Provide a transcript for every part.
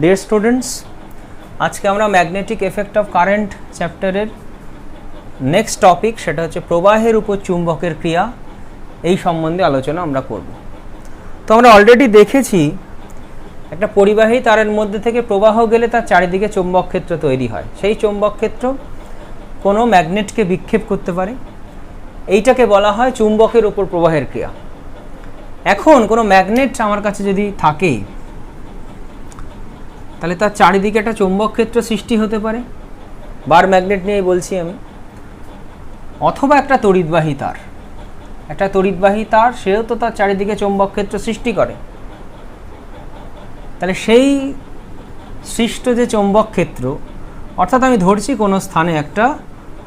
Dear students, আজকে আমরা magnetic effect of current চ্যাপ্টারের নেক্সট টপিক, সেটা হচ্ছে প্রবাহের উপর চুম্বকের ক্রিয়া, এই সম্বন্ধে আলোচনা আমরা করব। তো আমরা অলরেডি দেখেছি একটা পরিবাহী তারের মধ্যে থেকে প্রবাহ গেলে তার চারিদিকে চৌম্বক ক্ষেত্র তৈরি হয়। সেই চৌম্বক ক্ষেত্র কোনো ম্যাগনেটকে বিক্ষেপ করতে পারে, এইটাকে বলা হয় চুম্বকের উপর প্রবাহের ক্রিয়া। এখন কোনো ম্যাগনেট আমার কাছে যদি থাকে, তাহলে তার চারিদিকে একটা চৌম্বক ক্ষেত্র সৃষ্টি হতে পারে, বার ম্যাগনেট নিয়ে বলছি আমি, অথবা একটা তড়িৎবাহী তার। একটা তড়িৎবাহী তার, সেও তো তার চারিদিকে চৌম্বক ক্ষেত্র সৃষ্টি করে। তাহলে সেই সৃষ্ট যে চৌম্বক ক্ষেত্র, অর্থাৎ আমি ধরছি কোনো স্থানে একটা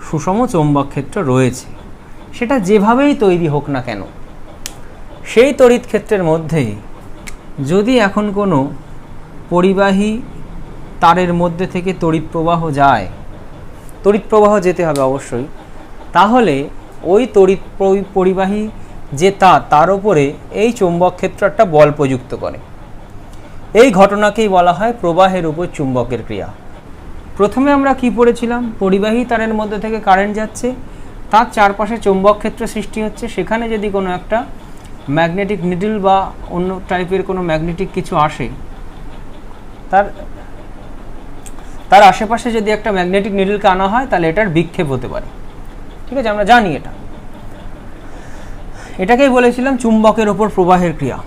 সুষম চৌম্বক ক্ষেত্র রয়েছে, সেটা যেভাবেই তৈরি হোক না কেন, সেই তড়িৎ ক্ষেত্রের মধ্যে যদি এখন কোনো পরিবাহী তারের মধ্যে থেকে তড়িৎ প্রবাহ যায়, তড়িৎ প্রবাহ যেতে হবে অবশ্যই, তাহলে ওই তড়িৎ পরিবাহী যে তার ওপরে এই চৌম্বক ক্ষেত্র একটা বল প্রযুক্ত করে। এই ঘটনাকেই বলা হয় প্রবাহের উপর চুম্বকের ক্রিয়া। প্রথমে আমরা কি পড়েছিলাম? পরিবাহী তারের মধ্যে থেকে কারেন্ট যাচ্ছে, তার চারপাশে চৌম্বক ক্ষেত্র সৃষ্টি হচ্ছে। সেখানে যদি কোনো একটা ম্যাগনেটিক নিডল বা অন্য টাইপের কোনো ম্যাগনেটিক কিছু আসে, তার আশেপাশে যদি একটা ম্যাগনেটিক নিডলকে আনা হয়, তাহলে এটার বিক্ষেপ হতে পারে। ঠিক আছে, আমরা জানি এটাকেই বলেছিলাম চুম্বকের ওপর প্রবাহের ক্রিয়া।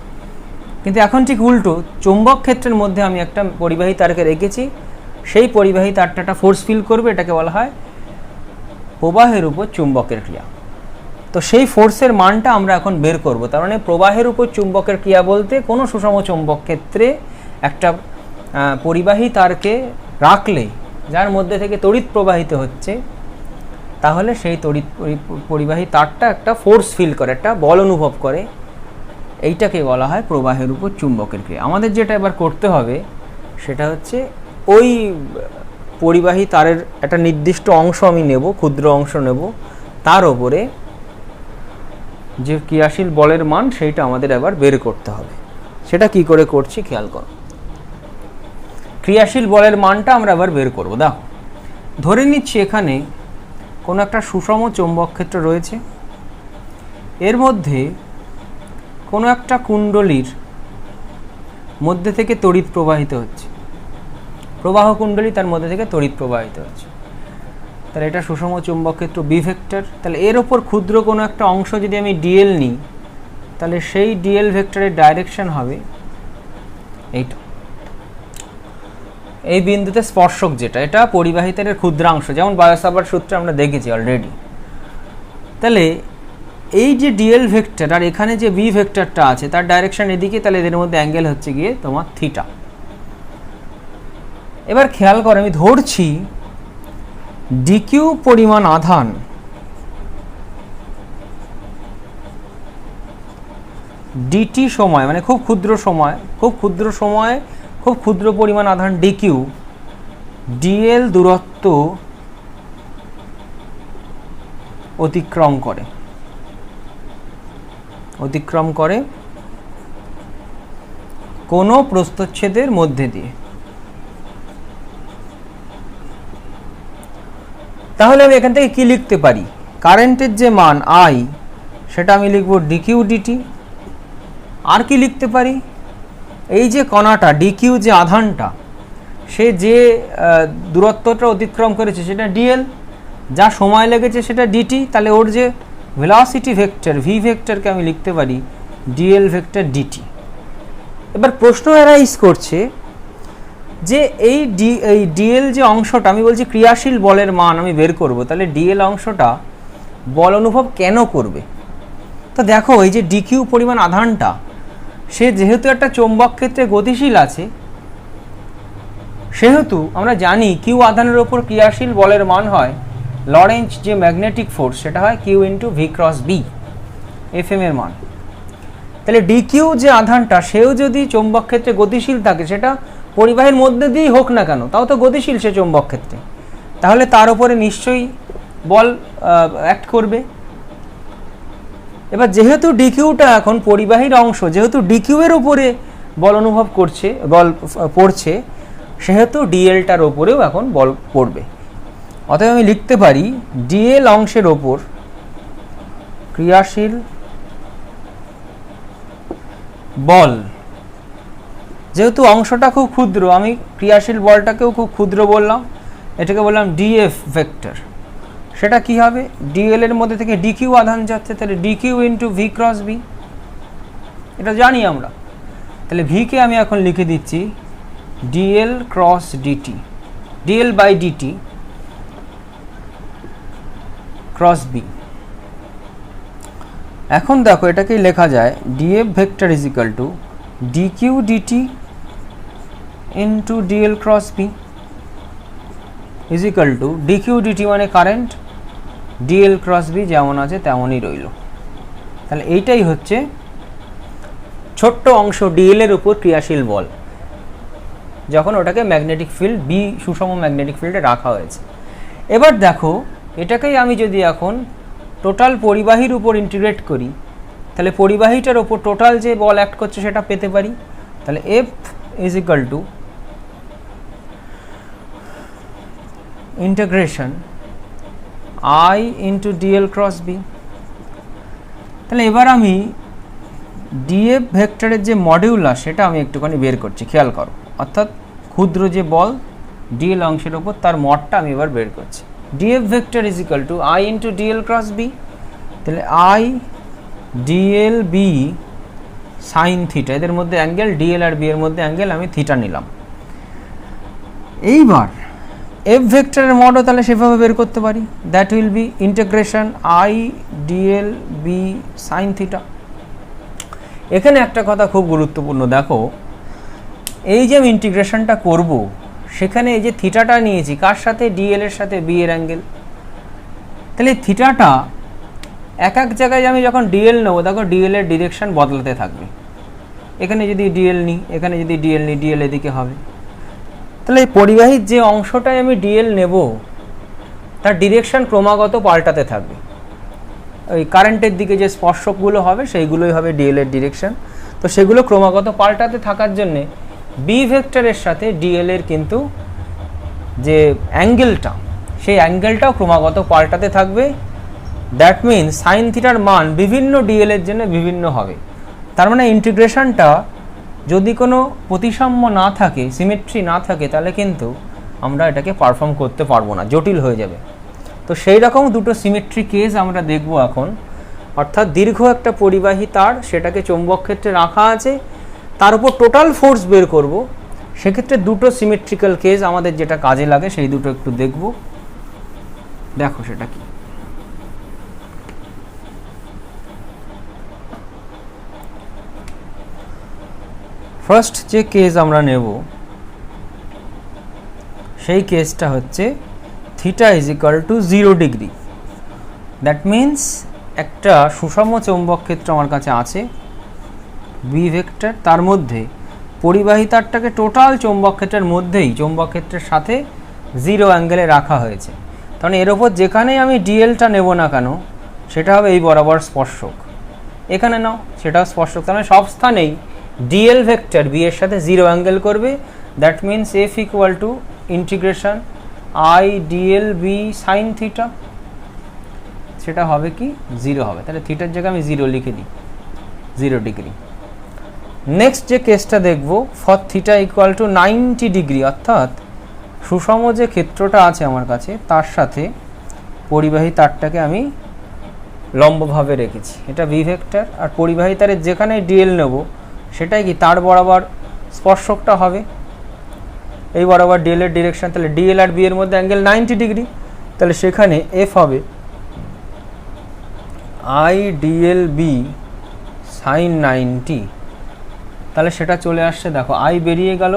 কিন্তু এখন ঠিক উল্টো, চৌম্বক ক্ষেত্রের মধ্যে আমি একটা পরিবাহী তারকে রেখেছি, সেই পরিবাহী তারটা একটা ফোর্স ফিল করবে, এটাকে বলা হয় প্রবাহের উপর চুম্বকের ক্রিয়া। তো সেই ফোর্সের মানটা আমরা এখন বের করব। তার মানে প্রবাহের উপর চুম্বকের ক্রিয়া বলতে কোনো সুষম চৌম্বক ক্ষেত্রে একটা পরিবাহী তারকে রাখলে যার মধ্যে থেকে তড়িৎ প্রবাহিত হচ্ছে, তাহলে সেই তড়িৎ পরিবাহী তারটা একটা ফোর্স ফিল করে, একটা বল অনুভব করে। এইটাকে বলা হয় প্রবাহের উপর চুম্বকের ক্রিয়া। আমাদের যেটা এবার করতে হবে সেটা হচ্ছে ওই পরিবাহী তারের একটা নির্দিষ্ট অংশ আমি নেব, ক্ষুদ্র অংশ নেব, তার ওপরে যে ক্রিয়াশীল বলের মান সেইটা আমাদের এবার বের করতে হবে। সেটা কি করে করছি খেয়াল করো। ক্রিয়াশীল বলের মানটা আমরা এবার বের করব। দেখো, ধরে নিচ্ছি এখানে কোনো একটা সুষম চৌম্বক ক্ষেত্র রয়েছে, এর মধ্যে কোনো একটা কুণ্ডলীর মধ্যে থেকে তড়িৎ প্রবাহিত হচ্ছে, প্রবাহ কুণ্ডলী, তার মধ্যে থেকে তড়িৎ প্রবাহিত হচ্ছে। তাহলে এটা সুষম চৌম্বক ক্ষেত্র বি ভেক্টর। তাহলে এর ওপর ক্ষুদ্র কোনো একটা অংশ যদি আমি ডিএল নিই, তাহলে সেই ডিএল ভেক্টরের ডাইরেকশন হবে এইটা, এই বিন্দুতে স্পর্শক যেটা, এটা পরিবাহী তারের ক্ষুদ্রাংশ, যেমন বায়োসাভার্ট সূত্রে আমরা দেখেছি অলরেডি। তাহলে এই যে ডিএল ভেক্টর আর এখানে যে বি ভেক্টরটা আছে, তার ডাইরেকশন এদিকে, তাহলে এদের মধ্যে অ্যাঙ্গেল হচ্ছে গিয়ে তোমার থিটা। এবার খেয়াল করো, আমি ধরছি ডিকিউ পরিমাণ আধান ডিটি সময়, মানে খুব ক্ষুদ্র পরিমাণ আধান ডিকিউ ডিএল দূরত্ব অতিক্রম করে কোনো প্রস্থচ্ছেদের মধ্যে দিয়ে। তাহলে আমি এখান থেকে কি লিখতে পারি? কারেন্টের যে মান আই, সেটা আমি লিখব ডিকিউ ডিটি। আর কি লিখতে পারি? এই যে কণাটা ডিকিউ, যে আধানটা, সে যে দূরত্বটা অতিক্রম করেছে সেটা ডিএল, যা সময় লেগেছে সেটা ডিটি। তাহলে ওর যে ভেলোসিটি ভেক্টর ভি ভেক্টরকে আমি লিখতে পারি ডিএল ভেক্টর ডিটি। এবার প্রশ্ন অ্যারাইজ করছে যে এই ডিএল যে অংশটা, আমি বলছি ক্রিয়াশীল বলের মান আমি বের করব, তাহলে ডিএল অংশটা বল অনুভব কেন করবে? তো দেখো, এই যে ডিকিউ পরিমাণ আধানটা, সে যেহেতু একটা চৌম্বক ক্ষেত্রে গতিশীল আছে, সেহেতু আমরা জানি কিউ আধানের ওপর ক্রিয়াশীল বলের মান হয় লরেঞ্জ যে ম্যাগনেটিক ফোর্স, সেটা হয় q into v cross B, F M এর মান। তাহলে ডিকিউ যে আধানটা, সেও যদি চৌম্বক ক্ষেত্রে গতিশীল থাকে, সেটা পরিবাহীর মধ্যে দিয়েই হোক না কেন, তাও তো গতিশীল সে চৌম্বক ক্ষেত্রে, তাহলে তার উপরে নিশ্চয়ই বল অ্যাক্ট করবে। এবার যেহেতু ডিকিউটা এখন পরিবাহীর অংশ, যেহেতু ডিকিউ এর উপরে বল অনুভব করছে, বল পড়ছে, সেহেতু ডিএলটার ওপরেও এখন বল পড়বে। অতএব আমি লিখতে পারি ডিএল অংশের ওপর ক্রিয়াশীল বল, যেহেতু অংশটা খুব ক্ষুদ্র আমি ক্রিয়াশীল বলটাকেও খুব ক্ষুদ্র বললাম, এটাকে বললাম ডিএফ ভেক্টর। সেটা কি হবে, ডিএল এর মধ্যে থেকে ডিকিউ আধান যাচ্ছে, তাহলে dq into v cross B, এটা জানি আমরা। তাহলে ভিকে আমি এখন লিখে দিচ্ছি dl cross dt, dl by dt cross B. এখন দেখো এটাকেই লেখা যায় dF vector is equal to dq dt into dl cross B is equal to dq dt মানে কারেন্ট, ডিএল ক্রস বি যেমন আছে তেমনই রইল। তাহলে এইটাই হচ্ছে ছোট্ট অংশ ডিএল এর উপর ক্রিয়াশীল বল, যখন ওটাকে ম্যাগনেটিক ফিল্ড বি সুষম ম্যাগনেটিক ফিল্ডে রাখা হয়েছে। এবার দেখো এটাকেই আমি যদি এখন টোটাল পরিবাহীর উপর ইন্টিগ্রেট করি, তাহলে পরিবাহীটার ওপর টোটাল যে বল অ্যাক্ট করছে সেটা পেতে পারি। তাহলে F is equal to integration I into dl cross B. তাহলে এবার আমি ডিএফ ভেক্টরের যে মডিউলাস সেটা আমি একটুখানি বের করছি, খেয়াল করো। অর্থাৎ ক্ষুদ্র যে বল ডিএল অংশের ওপর তার মডটা আমি এবার বের করছি। DF vector is equal to I into dl cross B. তাহলে I dl B sine theta, এদের মধ্যে অ্যাঙ্গেল ডিএল আর বি এর মধ্যে অ্যাঙ্গেল আমি থিটা নিলাম। এইবার এফ ভেক্টরের মডও তাহলে সেভাবে বের করতে পারি, that will be integration I dl B sine theta. এখানে একটা কথা খুব গুরুত্বপূর্ণ, দেখো এই যে আমি ইন্টিগ্রেশনটা করব সেখানে এই যে থিটাটা নিয়েছি কার সাথে, ডিএল এর সাথে বি এর অ্যাঙ্গেল। তাহলে থিটাটা এক এক জায়গায় আমি যখন ডিএল নেবো দেখো ডিএল এর ডিরেকশন বদলাতে থাকবে। এখানে যদি ডিএল নিই, এখানে যদি ডিএল নিই, ডিএল এদিকে হবে। তাহলে এই পরিবাহীর যে অংশটায় আমি ডিএল নেব তার ডিরেকশন ক্রমাগত পাল্টাতে থাকবে। ওই কারেন্টের দিকে যে স্পর্শকগুলো হবে সেইগুলোই হবে ডিএল এর ডিরেকশন। তো সেগুলো ক্রমাগত পাল্টাতে থাকার জন্যে বি ভেক্টরের সাথে ডিএল এর কিন্তু যে অ্যাঙ্গেলটা সেই অ্যাঙ্গেলটাও ক্রমাগত পাল্টাতে থাকবে। দ্যাট মিনস সাইন থিটার মান বিভিন্ন ডিএল এর জন্য বিভিন্ন হবে। তার মানে ইন্টিগ্রেশনটা যদি কোনো প্রতিসাম্য না থাকে, সিমেট্রি না থাকে, তাহলে কিন্তু আমরা এটাকে পারফর্ম করতে পারবো না, জটিল হয়ে যাবে। তো সেই রকম দুটো সিমেট্রি কেস আমরা দেখব এখন। অর্থাৎ দীর্ঘ একটা পরিবাহী তার, সেটাকে চৌম্বক ক্ষেত্রে রাখা আছে, তার উপর টোটাল ফোর্স বের করব। সেক্ষেত্রে দুটো সিমেট্রিক্যাল কেস আমাদের যেটা কাজে লাগে সেই দুটো একটু দেখব। দেখো সেটা কি। ফার্স্ট যে কেস আমরা নেব সেই কেসটা হচ্ছে theta is equal two 0 degree. That means একটা সুষম চৌম্বক ক্ষেত্র আমার কাছে আছে বি ভেক্টর, তার মধ্যে পরিবাহী তারটাকে টোটাল চৌম্বক ক্ষেত্রের মধ্যেই চৌম্বক ক্ষেত্রের সাথে 0 অ্যাঙ্গেলে রাখা হয়েছে। কারণ এর ওপর যেখানেই আমি ডিএলটা নেব না কেন সেটা হবে এই বরাবর স্পর্শক। এখানে নাও সেটাও স্পর্শক, তার মানে সব স্থানেই ডিএল ভেক্টর বি এর সাথে 0 অ্যাঙ্গেল করবে। That means F equal to integration I dl B sine theta, সেটা হবে কি 0 হবে। তাহলে থিটার জায়গায় আমি 0 লিখে দিই, 0 ডিগ্রি। নেক্সট যে কেসটা দেখব, for theta equal to 90 degree, অর্থাৎ সুষম যে ক্ষেত্রটা আছে আমার কাছে তার সাথে পরিবাহী তারটাকে আমি লম্বভাবে রেখেছি, এটা বি ভেক্টর। আর পরিবাহী তারের যেখানে ডিএল নেব সেটাই কি তার বরাবর স্পর্শকটা হবে এই বরাবর ডিএল এর ডিরেকশন। তাহলে ডিএল আর বি এর মধ্যে অ্যাঙ্গেল 90 ডিগ্রি, তাহলে সেখানে এফ হবে আই ডিএল বি সাইন 90। তাহলে সেটা চলে আসছে, দেখো আই বেরিয়ে গেল,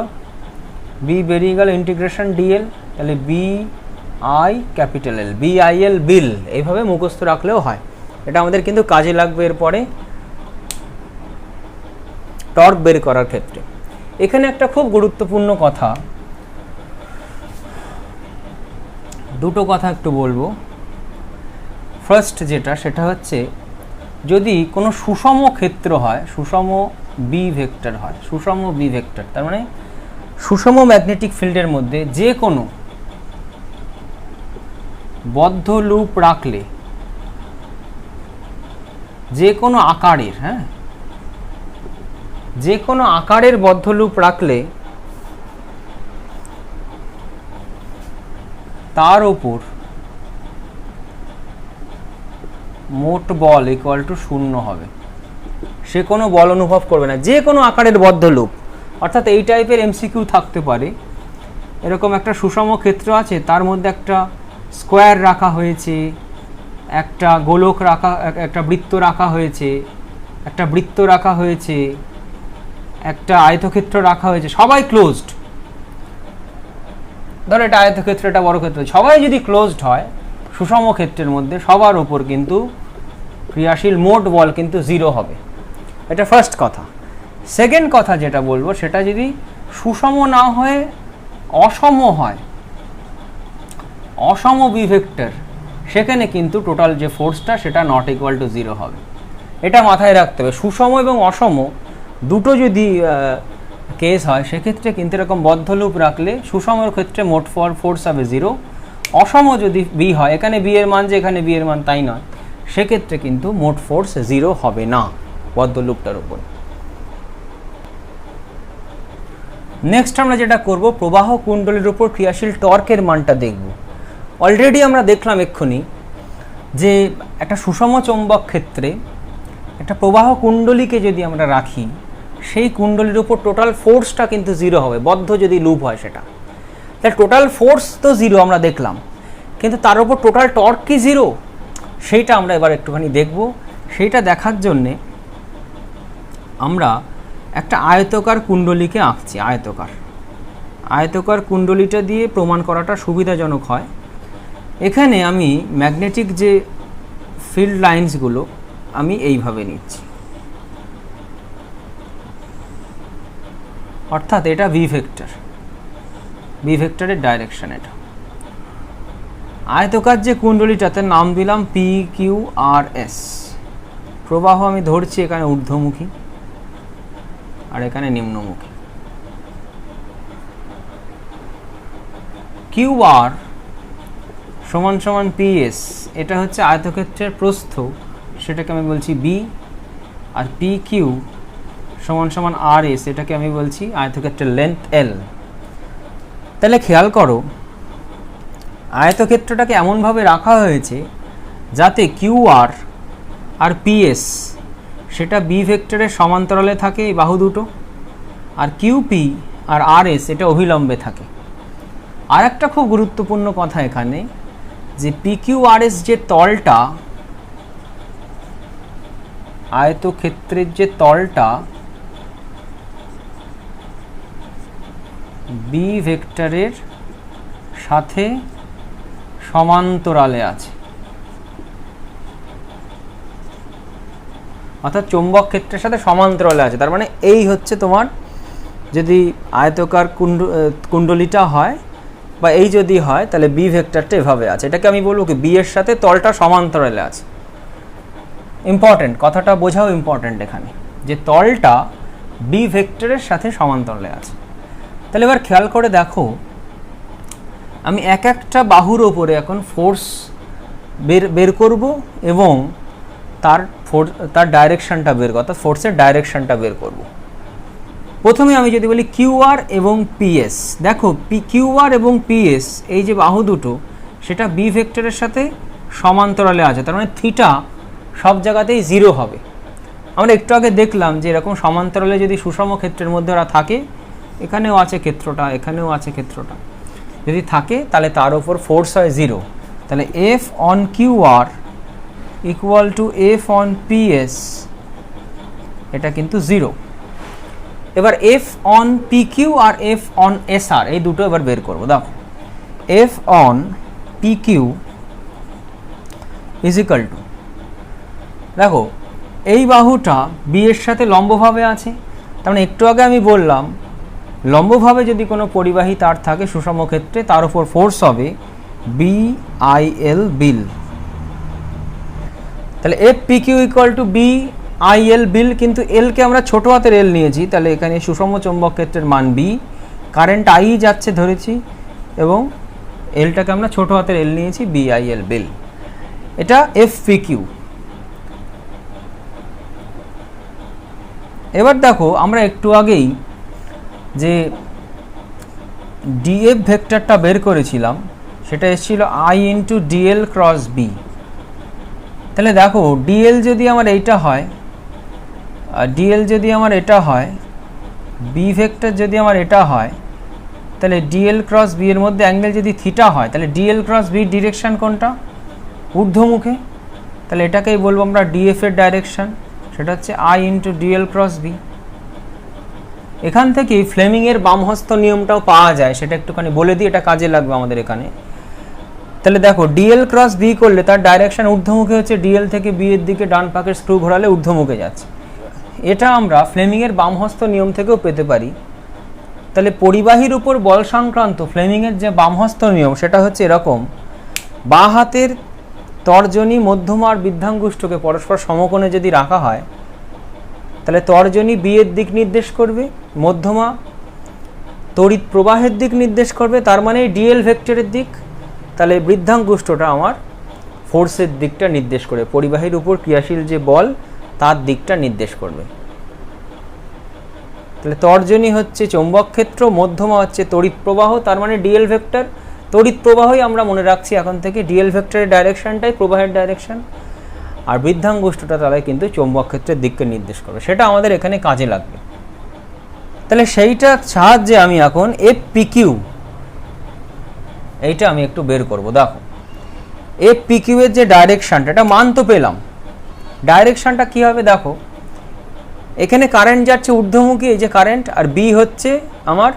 বি বেরিয়ে গেল, ইন্টিগ্রেশন ডিএল, তাহলে B I capital L, B I L বিল, এইভাবে মুখস্থ রাখলেও হয়। এটা আমাদের কিন্তু কাজে লাগবে এরপরে টর্ক বের করার ক্ষেত্রে। এখানে একটা খুব গুরুত্বপূর্ণ কথা, দুটো কথা একটু বলবো। ফার্স্ট যেটা সেটা হচ্ছে যদি কোনো সুষম ক্ষেত্র হয়, সুষম বি ভেক্টর হয়, সুষম বি ভেক্টর তার মানে সুষম ম্যাগনেটিক ফিল্ডের মধ্যে যে কোনো বদ্ধ লুপ রাখলে, যে কোনো আকারের, হ্যাঁ, যে কোনো আকারের বদ্ধ লুপ রাখলে তার উপর মোট বল ইকুয়াল টু 0 হবে। সে কোনো বল অনুভব করবে না, যে কোনো আকারের বদ্ধ লুপ। অর্থাৎ এই টাইপের এমসিকিউ থাকতে পারে, এরকম একটা সুষম ক্ষেত্র আছে, তার মধ্যে একটা স্কোয়ার রাখা হয়েছে, একটা গোলক রাখা, একটা বৃত্ত রাখা হয়েছে, একটা বৃত্ত রাখা হয়েছে, একটা আয়তক্ষেত্র রাখা হয়েছে, সবাই ক্লোজড। ধরো এটা আয়তক্ষেত্র, এটা বর্গক্ষেত্র, সবাই যদি ক্লোজড হয় সুষম ক্ষেত্রের মধ্যে, সবার উপর কিন্তু ক্রিয়াশীল মোট বল কিন্তু 0 হবে। এটা ফার্স্ট কথা। সেকেন্ড কথা যেটা বলবো, সেটা যদি সুষম না হয়ে অসম হয়, অসম বি ভেক্টর, সেখানে কিন্তু টোটাল যে ফোর্সটা সেটা নট ইকুয়াল টু 0 হবে। এটা মাথায় রাখতে হবে। সুষম এবং অসম দুটো যদি কেস হয়, সেক্ষেত্রে কিন্তু এরকম বদ্ধ লুপ রাখলে সুষমের ক্ষেত্রে মোট ফোর্স হবে 0। অসম যদি বি হয়, এখানে বি এর মান যে এখানে বি এর মান তাই নয়, সেক্ষেত্রে কিন্তু মোট ফোর্স 0 হবে না বদ্ধ লুপটার উপর। নেক্সট আমরা যেটা করব, প্রবাহ কুণ্ডলীর উপর ক্রিয়াশীল টর্কের মানটা দেখব। অলরেডি আমরা দেখলাম এক্ষুনি যে একটা সুষম চৌম্বক ক্ষেত্রে একটা প্রবাহ কুণ্ডলীকে যদি আমরা রাখি, সেই কুণ্ডলীর উপর টোটাল ফোর্সটা কিন্তু 0 হবে, বদ্ধ যদি লুপ হয় সেটা। তাহলে টোটাল ফোর্স তো 0 আমরা দেখলাম, কিন্তু তার উপর টোটাল টর্ক কি 0? সেইটা আমরা এবার একটুখানি দেখব। সেইটা দেখার জন্যে আমরা একটা আয়তকার কুণ্ডলীকে আঁকছি। আয়তকার কুণ্ডলীটা দিয়ে প্রমাণ করাটা সুবিধাজনক হয়। এখানে আমি ম্যাগনেটিক যে ফিল্ড লাইন্সগুলো আমি এইভাবে নিচ্ছি, অর্থাৎ এটা ভি ভেক্টর, বি ভেক্টরের ডাইরেকশন। এটা আয়তকার যে কুণ্ডলীটাতে নাম দিলাম পি কিউ আর এস। প্রবাহ আমি ধরছি এখানে ঊর্ধ্বমুখী আর এখানে নিম্নমুখী। কিউ আর সমান সমান পি এস, এটা হচ্ছে আয়তক্ষেত্রের প্রস্থ, সেটাকে আমি বলছি বি। আর পি কিউ সমান সমান আর এস, এটাকে আমি বলছি আয়তক্ষেত্রের লেন্থ এল। তাহলে খেয়াল করো, আয়তক্ষেত্রটাকে এমনভাবে রাখা হয়েছে যাতে কিউ আর আর পি এস সেটা বি ভেক্টরের সমান্তরালে থাকে, এই বাহু দুটো, আর কিউপি আর আর এস এটা অভিলম্বে থাকে। আর একটা খুব গুরুত্বপূর্ণ কথা এখানে, যে পি কিউ আর এস যে তলটা, আয়তক্ষেত্রের যে তলটা বি ভেক্টরের সাথে সমান্তরালে আছে, অর্থাৎ চৌম্বক ক্ষেত্রের সাথে সমান্তরালে আছে। তার মানে এই হচ্ছে তোমার, যদি আয়তকার কুণ্ডলীটা হয় বা এই যদি হয়, তাহলে বি ভেক্টরটা এভাবে আছে। এটাকে আমি বলবো কি, বি এর সাথে তলটা সমান্তরালে আছে। ইম্পর্টেন্ট কথাটা বোঝাও, ইম্পর্টেন্ট এখানে, যে তলটা বি ভেক্টরের সাথে সমান্তরালে আছে। তাহলে এবার খেয়াল করে দেখো, আমি এক একটা বাহুর ওপরে এখন ফোর্স বের করব এবং তার ডাইরেকশনটা বের করব, অর্থাৎ ফোর্সের ডাইরেকশনটা বের করব। প্রথমে আমি যদি বলি কিউ আর এবং পিএস, দেখো কিউ আর এবং পিএস এই যে বাহু দুটো, সেটা বি ভেক্টরের সাথে সমান্তরালে আছে। তার মানে থিটা সব জায়গাতেই 0 হবে। আমরা একটু আগে দেখলাম যে এরকম সমান্তরালে যদি সুষম ক্ষেত্রের মধ্যে ওরা থাকে, এখানেও আছে ক্ষেত্রটা, এখানেও আছে ক্ষেত্রটা, যদি থাকে তাহলে তার উপর ফোর্স হয় 0। তাহলে F on Q R equal to F on PS, এটা কিন্তু 0। এবার এফ অন পি কিউ আর এফ অন এস আর এই দুটো এবার বের করবো। দেখো F on P Q is equal to, দেখো এই বাহুটা বি এর সাথে লম্বভাবে আছে। তার মানে একটু আগে আমি বললাম, লম্বভাবে যদি কোনো পরিবাহী তার থাকে সুষম ক্ষেত্রে, তার উপর ফোর্স হবে বি আই এল বিল। তাহলে F P Q equal to B I L বিল, কিন্তু এলকে আমরা ছোট হাতের এল নিয়েছি, তাহলে এখানে সুষম চৌম্বক ক্ষেত্রের মান বি, কারেন্ট আই যাচ্ছে ধরেছি, এবং এলটাকে আমরা ছোট হাতের এল নিয়েছি, বিআইএল বিল। এটা এফপিকিউ। এবার দেখো আমরা একটু আগেই যে ডিএফ ভেক্টরটা বের করেছিলাম সেটা এসেছিল I into dl cross B. তাহলে দেখো ডিএল যদি আমার এইটা হয়, ডিএল যদি আমার এটা হয়, বি ভেক্টর যদি আমার এটা হয়, তাহলে ডিএল ক্রস বি এর মধ্যে অ্যাঙ্গেল যদি থিটা হয়, তাহলে ডিএল ক্রস বি ডিরেকশন কোনটা? ঊর্ধ্বমুখে। তাহলে এটাকেই বলবো আমরা ডিএফ এর ডাইরেকশন, সেটা হচ্ছে I into dl cross B. এখান থেকেই ফ্লেমিংয়ের বামহস্ত নিয়মটাও পাওয়া যায়, সেটা একটুখানি বলে দিই, এটা কাজে লাগবে আমাদের এখানে। তাহলে দেখো ডিএল ক্রস বি করলে তার ডাইরেকশন ঊর্ধ্বমুখে হচ্ছে, ডিএল থেকে বি এর দিকে ডান পাকের স্ক্রু ঘোরালে ঊর্ধ্বমুখে যাচ্ছে। এটা আমরা ফ্লেমিংয়ের বামহস্ত নিয়ম থেকেও পেতে পারি। তাহলে পরিবাহীর উপর বল সংক্রান্ত ফ্লেমিংয়ের যে বামহস্ত নিয়ম সেটা হচ্ছে এরকম, বাঁ হাতের তর্জনী, মধ্যমা আর বৃদ্ধাঙ্গুষ্ঠকে পরস্পর সমকোণে যদি রাখা হয়, তাহলে তর্জনী বি এর দিক নির্দেশ করবে, মধ্যমা তড়িৎ প্রবাহের দিক নির্দেশ করবে, তার মানে ডিএল ভেক্টরের দিক। তাহলে বৃদ্ধাঙ্গুষ্ঠটা আমার ফোর্সের দিকটা নির্দেশ করে, পরিবাহীর উপর ক্রিয়াশীল যে বল তার দিকটা নির্দেশ করবে। তাহলে তর্জনী হচ্ছে চৌম্বক ক্ষেত্র, মধ্যমা হচ্ছে তড়িৎ প্রবাহ, তার মানে ডিএল ভেক্টর। তড়িৎ প্রবাহই আমরা মনে রাখছি এখন থেকে, ডিএল ভেক্টরের ডাইরেকশনটাই প্রবাহের ডাইরেকশন, আর বৃদ্ধাঙ্গুষ্ঠটা তাহলে কিন্তু চৌম্বক ক্ষেত্রের দিককে নির্দেশ করবে। সেটা আমাদের এখানে কাজে লাগবে। তাহলে সেইটার সাহায্যে আমি এখন এফপিকিউ এইটা আমি একটু বের করব। দেখো এফপিকিউ এর যে ডাইরেকশনটা, এটা মান তো পেলাম, ডাইরেকশনটা কি হবে দেখো, এখানে কারেন্ট যাচ্ছে ঊর্ধ্বমুখী, এই যে কারেন্ট, আর বি হচ্ছে আমার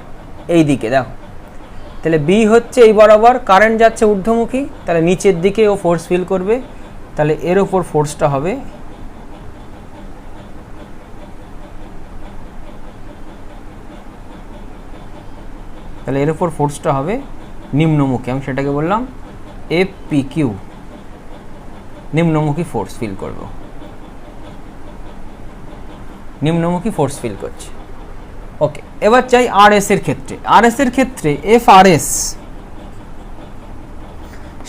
এই দিকে। দেখো তাহলে বি হচ্ছে এই বরাবর, কারেন্ট যাচ্ছে ঊর্ধ্বমুখী, তাহলে নিচের দিকে ও ফোর্স ফিল করবে, তাহলে এর ওপর ফোর্সটা হবে নিম্নমুখী। আমি সেটাকে বললাম এফপিকিউ, নিম্নমুখী ফোর্স ফিল করব, নিম্নমুখী ফোর্স ফিল করছে। ওকে, এবার চাই আরএস এর ক্ষেত্রে। আরএস এর ক্ষেত্রে এফআরএস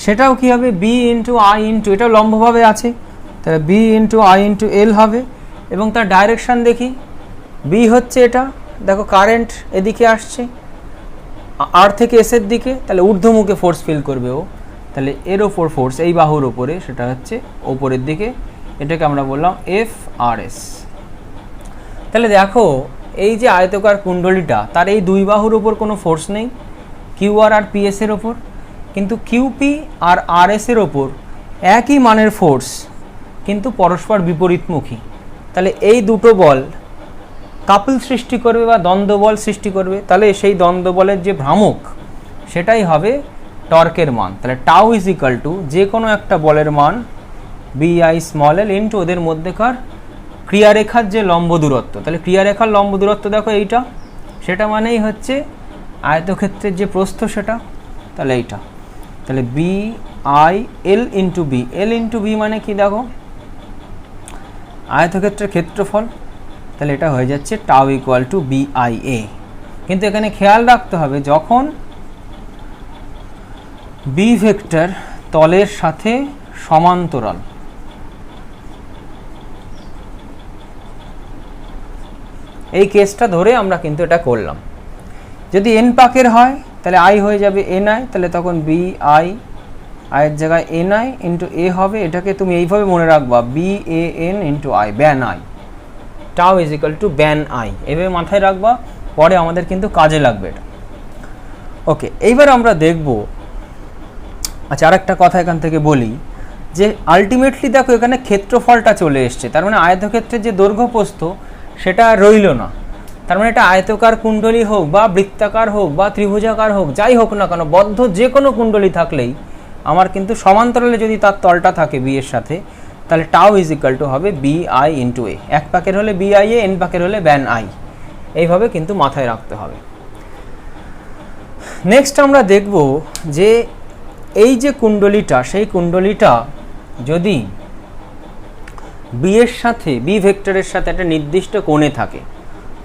সেটাও কি হবে, বি ইন্টু আই ইন্টু, এটাও লম্বভাবে আছে, তাহলে B into I into L হবে। এবং তার ডাইরেকশন দেখি, বি হচ্ছে এটা, দেখো কারেন্ট এদিকে আসছে আর থেকে এস এর দিকে, তাহলে ঊর্ধ্বমুখে ফোর্স ফিল করবে ও, তাহলে এর ওপর ফোর্স এই বাহুর ওপরে, সেটা হচ্ছে ওপরের দিকে, এটাকে আমরা বললাম এফআরএস। তাহলে দেখো এই যে আয়তকার কুণ্ডলীটা, তার এই দুই বাহুর ওপর কোনো ফোর্স নেই, কিউআর আর পিএস এর ওপর, কিন্তু কিউপি আর আরএস এর ওপর একই মানের ফোর্স কিন্তু পরস্পর বিপরীতমুখী। তাহলে এই দুটো বল কাপল সৃষ্টি করবে বা দ্বন্দ্ব বল সৃষ্টি করবে, তাহলে সেই দ্বন্দ্ব বলের যে ভ্রামক সেটাই হবে টর্কের মান। তাহলে টাউ ইজ ইকাল টু যে কোনো একটা বলের মান বিআই স্মল এল ইন্টু ওদের মধ্যেকার ক্রিয়ারেখার যে লম্ব দূরত্ব। তাহলে ক্রিয়ারেখার লম্ব দূরত্ব দেখো এইটা, সেটা মানেই হচ্ছে আয়তক্ষেত্রের যে প্রস্থ সেটা, তাহলে এইটা। তাহলে B I L into B, L into B মানে কি দেখো আয়তক্ষেত্রের ক্ষেত্রফল, তাহলে এটা হয়ে যাচ্ছে tau equal to B I A. কিন্তু এখানে খেয়াল রাখতে হবে যখন বি ভেক্টর তলের সাথে সমান্তরাল, এই কেসটা ধরে আমরা কিন্তু এটা করলাম। যদি এন পাকের হয় তাহলে আই হয়ে যাবে এন আই, তাহলে তখন বি আই, আয়ের জায়গায় এন আই ইন্টু এ হবে। এটাকে তুমি এইভাবে মনে রাখবা, B A N into I, BAN I, tau is equal to BAN I, এভাবে মাথায় রাখবা, পরে আমাদের কিন্তু কাজে লাগবে এটা। ওকে, এইবার আমরা দেখব। আচ্ছা, আর একটা কথা এখান থেকে বলি যে আলটিমেটলি দেখো এখানে ক্ষেত্রফলটা চলে এসছে, তার মানে আয়তক্ষেত্রের যে দৈর্ঘ্য প্রস্থ সেটা রইল না। তার মানে এটা আয়তকার কুণ্ডলী হোক বা বৃত্তাকার হোক বা ত্রিভুজাকার হোক, যাই হোক না কেন, বদ্ধ যে কোনো কুণ্ডলী থাকলেই আমার কিন্তু সমান্তরালে যদি তার তলটা থাকে বি এর সাথে, তাহলে টাউ ইজ ইকাল টু হবে বি আই ইন্টু এ। এক পাকের হলে বি আই এ, এন পাকের হলে ব্যান আই, এইভাবে কিন্তু মাথায় রাখতে হবে। নেক্সট আমরা দেখব যে এই যে কুণ্ডলীটা, সেই কুণ্ডলীটা যদি বি এর সাথে, বি ভেক্টরের সাথে একটা নির্দিষ্ট কোণে থাকে,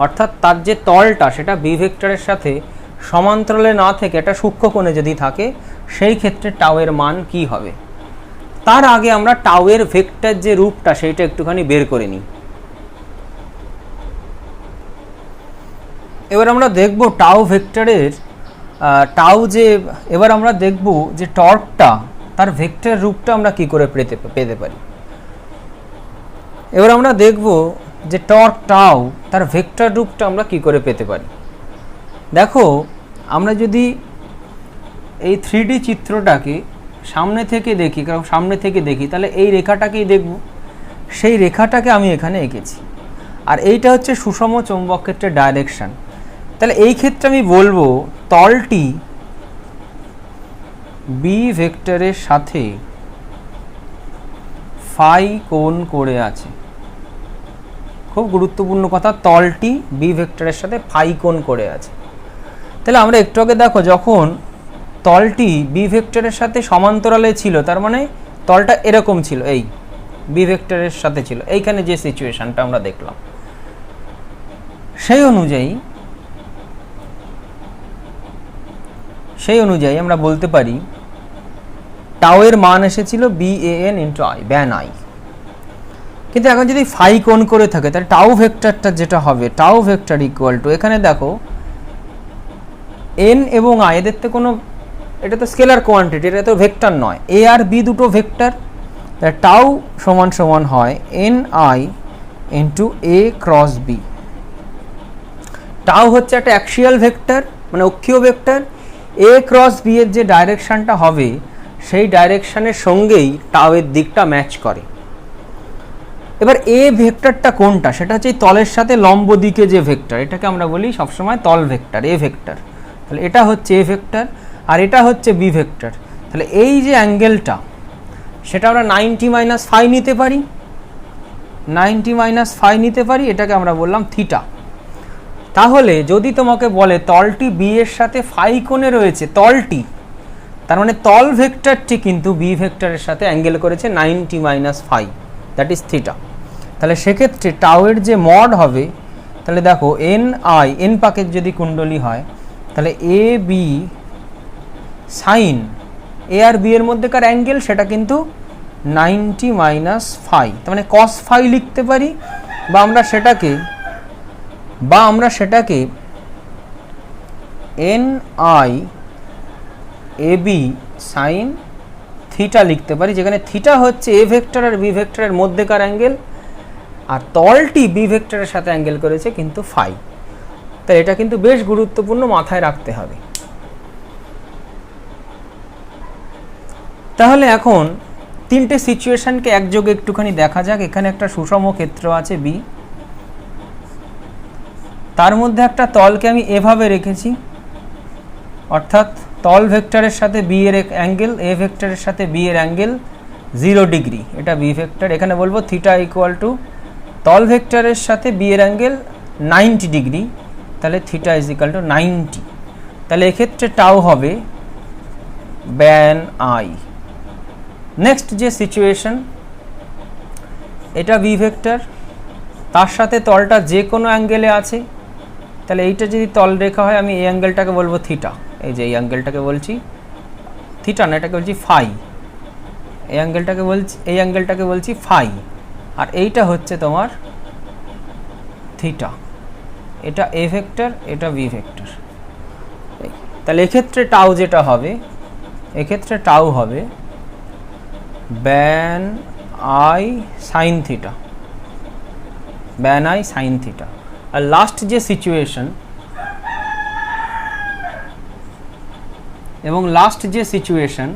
অর্থাৎ তার যে তলটা সেটা বি ভেক্টরের সাথে সমান্তরালে না থেকে একটা সূক্ষ্ম কোণে যদি থাকে, সেই ক্ষেত্রে টাউয়ের মান কি হবে। তার আগে আমরা টাউয়ের ভেক্টর যে রূপটা সেইটা একটুখানি বের করে নিই। এবার আমরা দেখব টাউ ভেক্টরের এবার আমরা দেখব যে টর্কটা তার ভেক্টর রূপটা আমরা কি করে পেতে পারি। এবার আমরা দেখব যে টর্ক টাউ তার ভেক্টর রূপটা আমরা কি করে পেতে পারি। দেখো, আমরা যদি এই 3D চিত্রটাকে সামনে থেকে দেখি, কারণ সামনে থেকে দেখি, তাহলে এই রেখাটাকেই দেখব। সেই রেখাটাকে আমি এখানে এঁকেছি, আর এইটা হচ্ছে সুষম চৌম্বক ক্ষেত্রের ডাইরেকশন। তাহলে এই ক্ষেত্রে আমি বলবো তলটি বি ভেক্টরের সাথে ফাই কোণ করে আছে। খুব গুরুত্বপূর্ণ কথা, তলটি বি ভেক্টরের সাথে ফাই কোণ করে আছে। তাহলে আমরা একটু আগে দেখো, যখন তলটি বি ভেক্টরের সাথে সমান্তরালে ছিল, তার মানে তলটা এরকম ছিল, এই বি ভেক্টরের সাথে ছিল, এইখানে যে সিচুয়েশনটা আমরা দেখলাম, সেই অনুযায়ী আমরা বলতে পারি টাউয়ের মান এসেছিল BAN × I, ব্যান আই। কিন্তু এখন যদি ফাই কোণ করে থাকে, তাহলে টাউ ভেক্টরটা যেটা হবে, টাউ ভেক্টর ইকুয়াল টু, এখানে দেখো এন এবং আই, এদের তো কোনো, এটা তো স্কেলার কোয়ান্টিটি, এটা তো ভেক্টর নয়। এ আর বি দুটো ভেক্টর, টাউ সমান সমান হয় NI × A × B। টাউ হচ্ছে একটা অ্যাক্সিয়াল ভেক্টর, মানে অক্ষীয় ভেক্টর। A × B এর যে ডাইরেকশনটা হবে, সেই ডাইরেকশনের সঙ্গেই টাউয়ের দিকটা ম্যাচ করে। এবার এ ভেক্টরটা কোনটা, সেটা হচ্ছে তলের সাথে লম্ব দিকে যে ভেক্টর, এটাকে আমরা বলি সবসময় তল ভেক্টর, এ ভেক্টর। তাহলে এটা হচ্ছে এ ভেক্টর, আর এটা হচ্ছে বি ভেক্টর। তাহলে এই যে অ্যাঙ্গেলটা, সেটা আমরা 90 - φ নিতে পারি, 90 - φ নিতে পারি, এটাকে আমরা বললাম থিটা। তাহলে যদি তোমাকে বলে তলটি বি এর সাথে ফাই কোণে রয়েছে, তলটি, তার মানে তল ভেক্টরটি কিন্তু বি ভেক্টরের সাথে অ্যাঙ্গেল করেছে 90 - φ, দ্যাট ইজ থিটা। তাহলে সেক্ষেত্রে টাউয়ের যে মড হবে, তাহলে দেখো NI, এন পাকের যদি কুণ্ডলী হয়, তাহলে AB সাইন এ আর বি এর মধ্যেকার অ্যাঙ্গেল, সেটা কিন্তু 90 - φ, তার মানে cos φ লিখতে পারি, বা আমরা সেটাকে NI AB সাইন থিটা লিখতে পারি, যেখানে থিটা হচ্ছে এ ভেক্টর আর বি ভেক্টরের মধ্যেকার অ্যাঙ্গেল, আর তলটি বি ভেক্টরের সাথে অ্যাঙ্গেল করেছে কিন্তু ফাই। তাই এটা কিন্তু বেশ গুরুত্বপূর্ণ, মাথায় রাখতে হবে। তাহলে এখন তিনটে সিচুয়েশনকে একযোগে একটুখানি দেখা যাক। এখানে একটা সুষম ক্ষেত্র আছে বি, তার মধ্যে একটা তলকে আমি এভাবে রেখেছি, অর্থাৎ তল ভেক্টরের সাথে বি এর অ্যাঙ্গেল, এ ভেক্টরের সাথে বি এর অ্যাঙ্গেল 0 ডিগ্রি, এটা বি ভেক্টর। এখানে বলবো থিটা ইকুয়াল টু তল ভেক্টরের সাথে বি এর অ্যাঙ্গেল 90 ডিগ্রি, তাহলে থিটা ইজ ইকুয়াল টু 90। তাহলে এক্ষেত্রে টাউ হবে ব্যান আই। নেক্সট যে সিচুয়েশন, এটা বি ভেক্টর, তার সাথে তলটা যে কোনো অ্যাঙ্গেলে আছে, তাহলে এইটা যদি তল রেখা হয়, আমি এই অ্যাঙ্গেলটাকে বলবো থিটা, এই যে এই অ্যাঙ্গেলটাকে বলছি থিটা না, এটাকে বলছি ফাই, এই অ্যাঙ্গেলটাকে বলছি ফাই, আর এইটা হচ্ছে তোমার থিটা। এটা এ ভেক্টর, এটা বি ভেক্টর। তাহলে এক্ষেত্রে টাউ যেটা হবে, এক্ষেত্রে টাউ হবে BAN I sine theta, BAN I sine theta. আর লাস্ট যে সিচুয়েশন,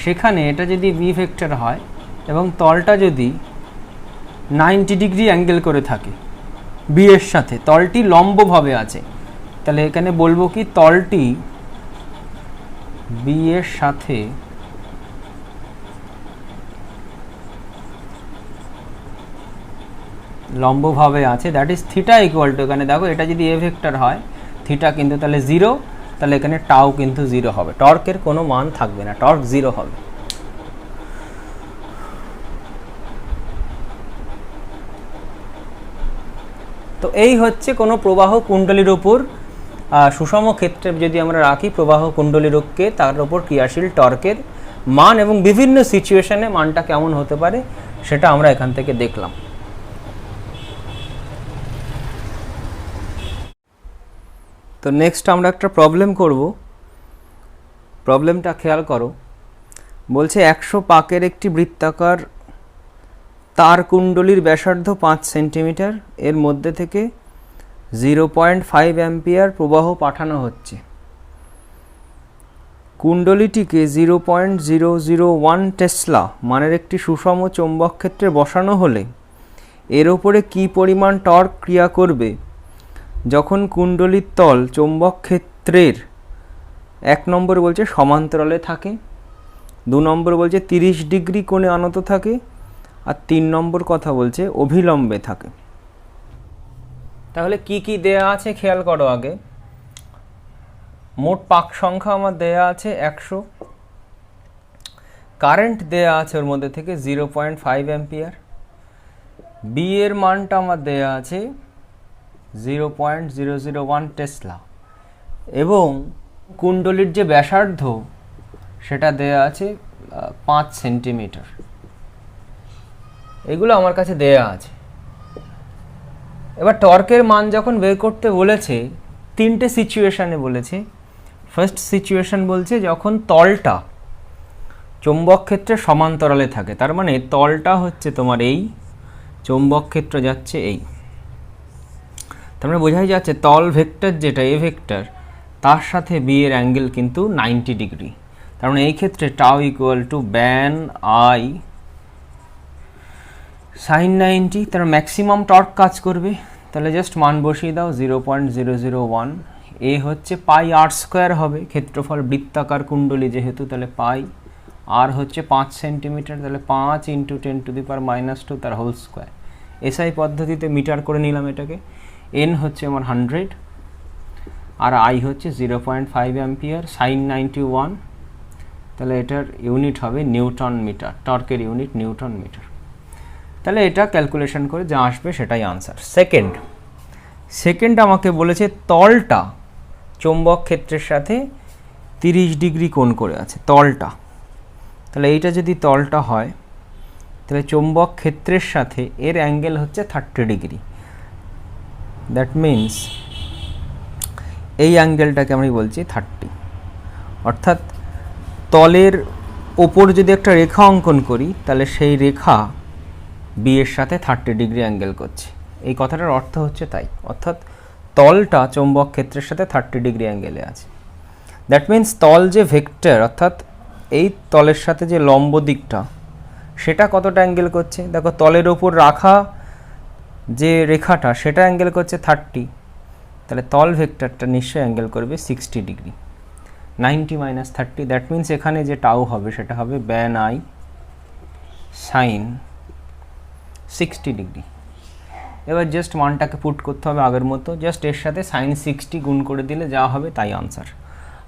সেখানে এটা যদি বি ভেক্টর হয় এবং তলটা যদি 90 ডিগ্রি অ্যাঙ্গেল করে থাকে বি এর সাথে, তলটি লম্বভাবে আছে, তাহলে এখানে বলবো কি তলটি বি এর সাথে লম্বভাবে আছে, that is theta equal to, এখানে দেখো এটা যদি এ ভেক্টর হয়, থিটা কিন্তু তাহলে 0, তাহলে এখানে টাউ কিন্তু 0 হবে, টর্কের কোনো মান থাকবে না, টর্ক 0 হবে। তো এই হচ্ছে কোনো প্রবাহ কুণ্ডলীর উপর সুষম ক্ষেত্রে যদি আমরা রাখি প্রবাহ কুণ্ডলীরূপকে, তার উপর ক্রিয়াশীল টর্কের মান এবং বিভিন্ন সিচুয়েশনে মানটা কেমন হতে পারে সেটা আমরা এখান থেকে দেখলাম। তো নেক্সট আমরা একটা প্রবলেম করব। প্রবলেমটা খেয়াল করো, বলছে 100 পাকের একটি বৃত্তাকার তার কুণ্ডলীর ব্যাসার্ধ 5 সেন্টিমিটার, এর মধ্যে থেকে 0.5 অ্যাম্পিয়ার প্রবাহ পাঠানো হচ্ছে। কুণ্ডলীটিকে 0.001 টেসলা মানের একটি সুষম চৌম্বক ক্ষেত্রে বসানো হলে এর ওপরে কী পরিমাণ টর্ক ক্রিয়া করবে যখন কুণ্ডলীর তল চৌম্বক ক্ষেত্রের 1 নম্বর বলছে সমান্তরালে থাকে, 2 নম্বর বলছে 30 ডিগ্রি কোণে আনত থাকে, আর 3 নম্বর কথা বলছে অভিলম্বে থাকে। তাহলে কি কি দেয়া আছে খেয়াল করো আগে। মোট পাক সংখ্যা আমার দেয়া আছে 100, কারেন্ট দেয়া আছে ওর মধ্যে থেকে 0.5 অ্যাম্পিয়ার, বি এর মানটা আমার দেয়া আছে 0.001 টেসলা, এবং কুণ্ডলীর যে ব্যাসার্ধ সেটা দেয়া আছে 5 সেন্টিমিটার। এগুলো আমার কাছে দেয়া আছে। এবার টর্কের মান যখন বের করতে বলেছে, 3টে সিচুয়েশানে বলেছে। ফার্স্ট সিচুয়েশন বলছে যখন তলটা চৌম্বক ক্ষেত্রে সমান্তরালে থাকে, তার মানে তলটা হচ্ছে তোমার এই, চৌম্বক ক্ষেত্র যাচ্ছে এই, তার মানে বোঝাই যাচ্ছে তল ভেক্টর যেটা এ ভেক্টর, তার সাথে বি এর অ্যাঙ্গেল কিন্তু 90 ডিগ্রি। তার মানে এই ক্ষেত্রে tau equal to BAN I sine 90। তার ম্যাক্সিমাম টর্ক কাজ করবে, তাহলে জাস্ট মান বসিয়ে দাও 0.001। এ হচ্ছে পাই আর স্কোয়ার হবে, ক্ষেত্রফল বৃত্তাকার কুণ্ডলী যেহেতু, তাহলে পাই। আর হচ্ছে 5 সেন্টিমিটার, তাহলে 5 × 10⁻², তার হোল স্কোয়ার। এসআই পদ্ধতিতে মিটার করে নিলাম এটাকে। এন হচ্ছে আমার 100, আর আই হচ্ছে 0.5 অ্যাম্পিয়ার, সাইন 91, তাহলে এটার ইউনিট হবে নিউটন মিটার, টর্কের ইউনিট নিউটন মিটার। তাহলে এটা ক্যালকুলেশন করে যা আসবে সেটাই আনসার। সেকেন্ড আমাকে বলেছে তলটা চৌম্বক ক্ষেত্রের সাথে 30 ডিগ্রি কোণ করে আছে, তলটা। তাহলে এইটা যদি তলটা হয়, তাহলে চৌম্বক ক্ষেত্রের সাথে এর অ্যাঙ্গেল হচ্ছে 30 ডিগ্রি। দ্যাট মিন্স এই অ্যাঙ্গেলটাকে আমি বলছি 30। অর্থাৎ তলের ওপর যদি একটা রেখা অঙ্কন করি, তাহলে সেই রেখা বি এর সাথে 30 ডিগ্রি অ্যাঙ্গেল করছে। এই কথাটার অর্থ হচ্ছে তাই, অর্থাৎ তলটা চৌম্বক ক্ষেত্রের সাথে 30 ডিগ্রি অ্যাঙ্গেলে আছে। দ্যাট মিন্স তল যে ভেক্টর, অর্থাৎ এই তলের সাথে যে লম্ব দিকটা, সেটা কতটা অ্যাঙ্গেল করছে দেখো, তলের ওপর রাখা যে রেখাটা সেটা অ্যাঙ্গেল করছে 30, তাহলে তল ভেক্টরটা নিশ্চয়ই অ্যাঙ্গেল করবে 60 ডিগ্রি। 90 - 30, দ্যাট মিন্স এখানে যে টাউ হবে সেটা হবে ব্যান আই সাইন 60 ডিগ্রি। এবার জাস্ট মানটাকে পুট করতে হবে আগের মতো, জাস্ট এর সাথে সাইন 60 গুণ করে দিলে যা হবে তাই আনসার।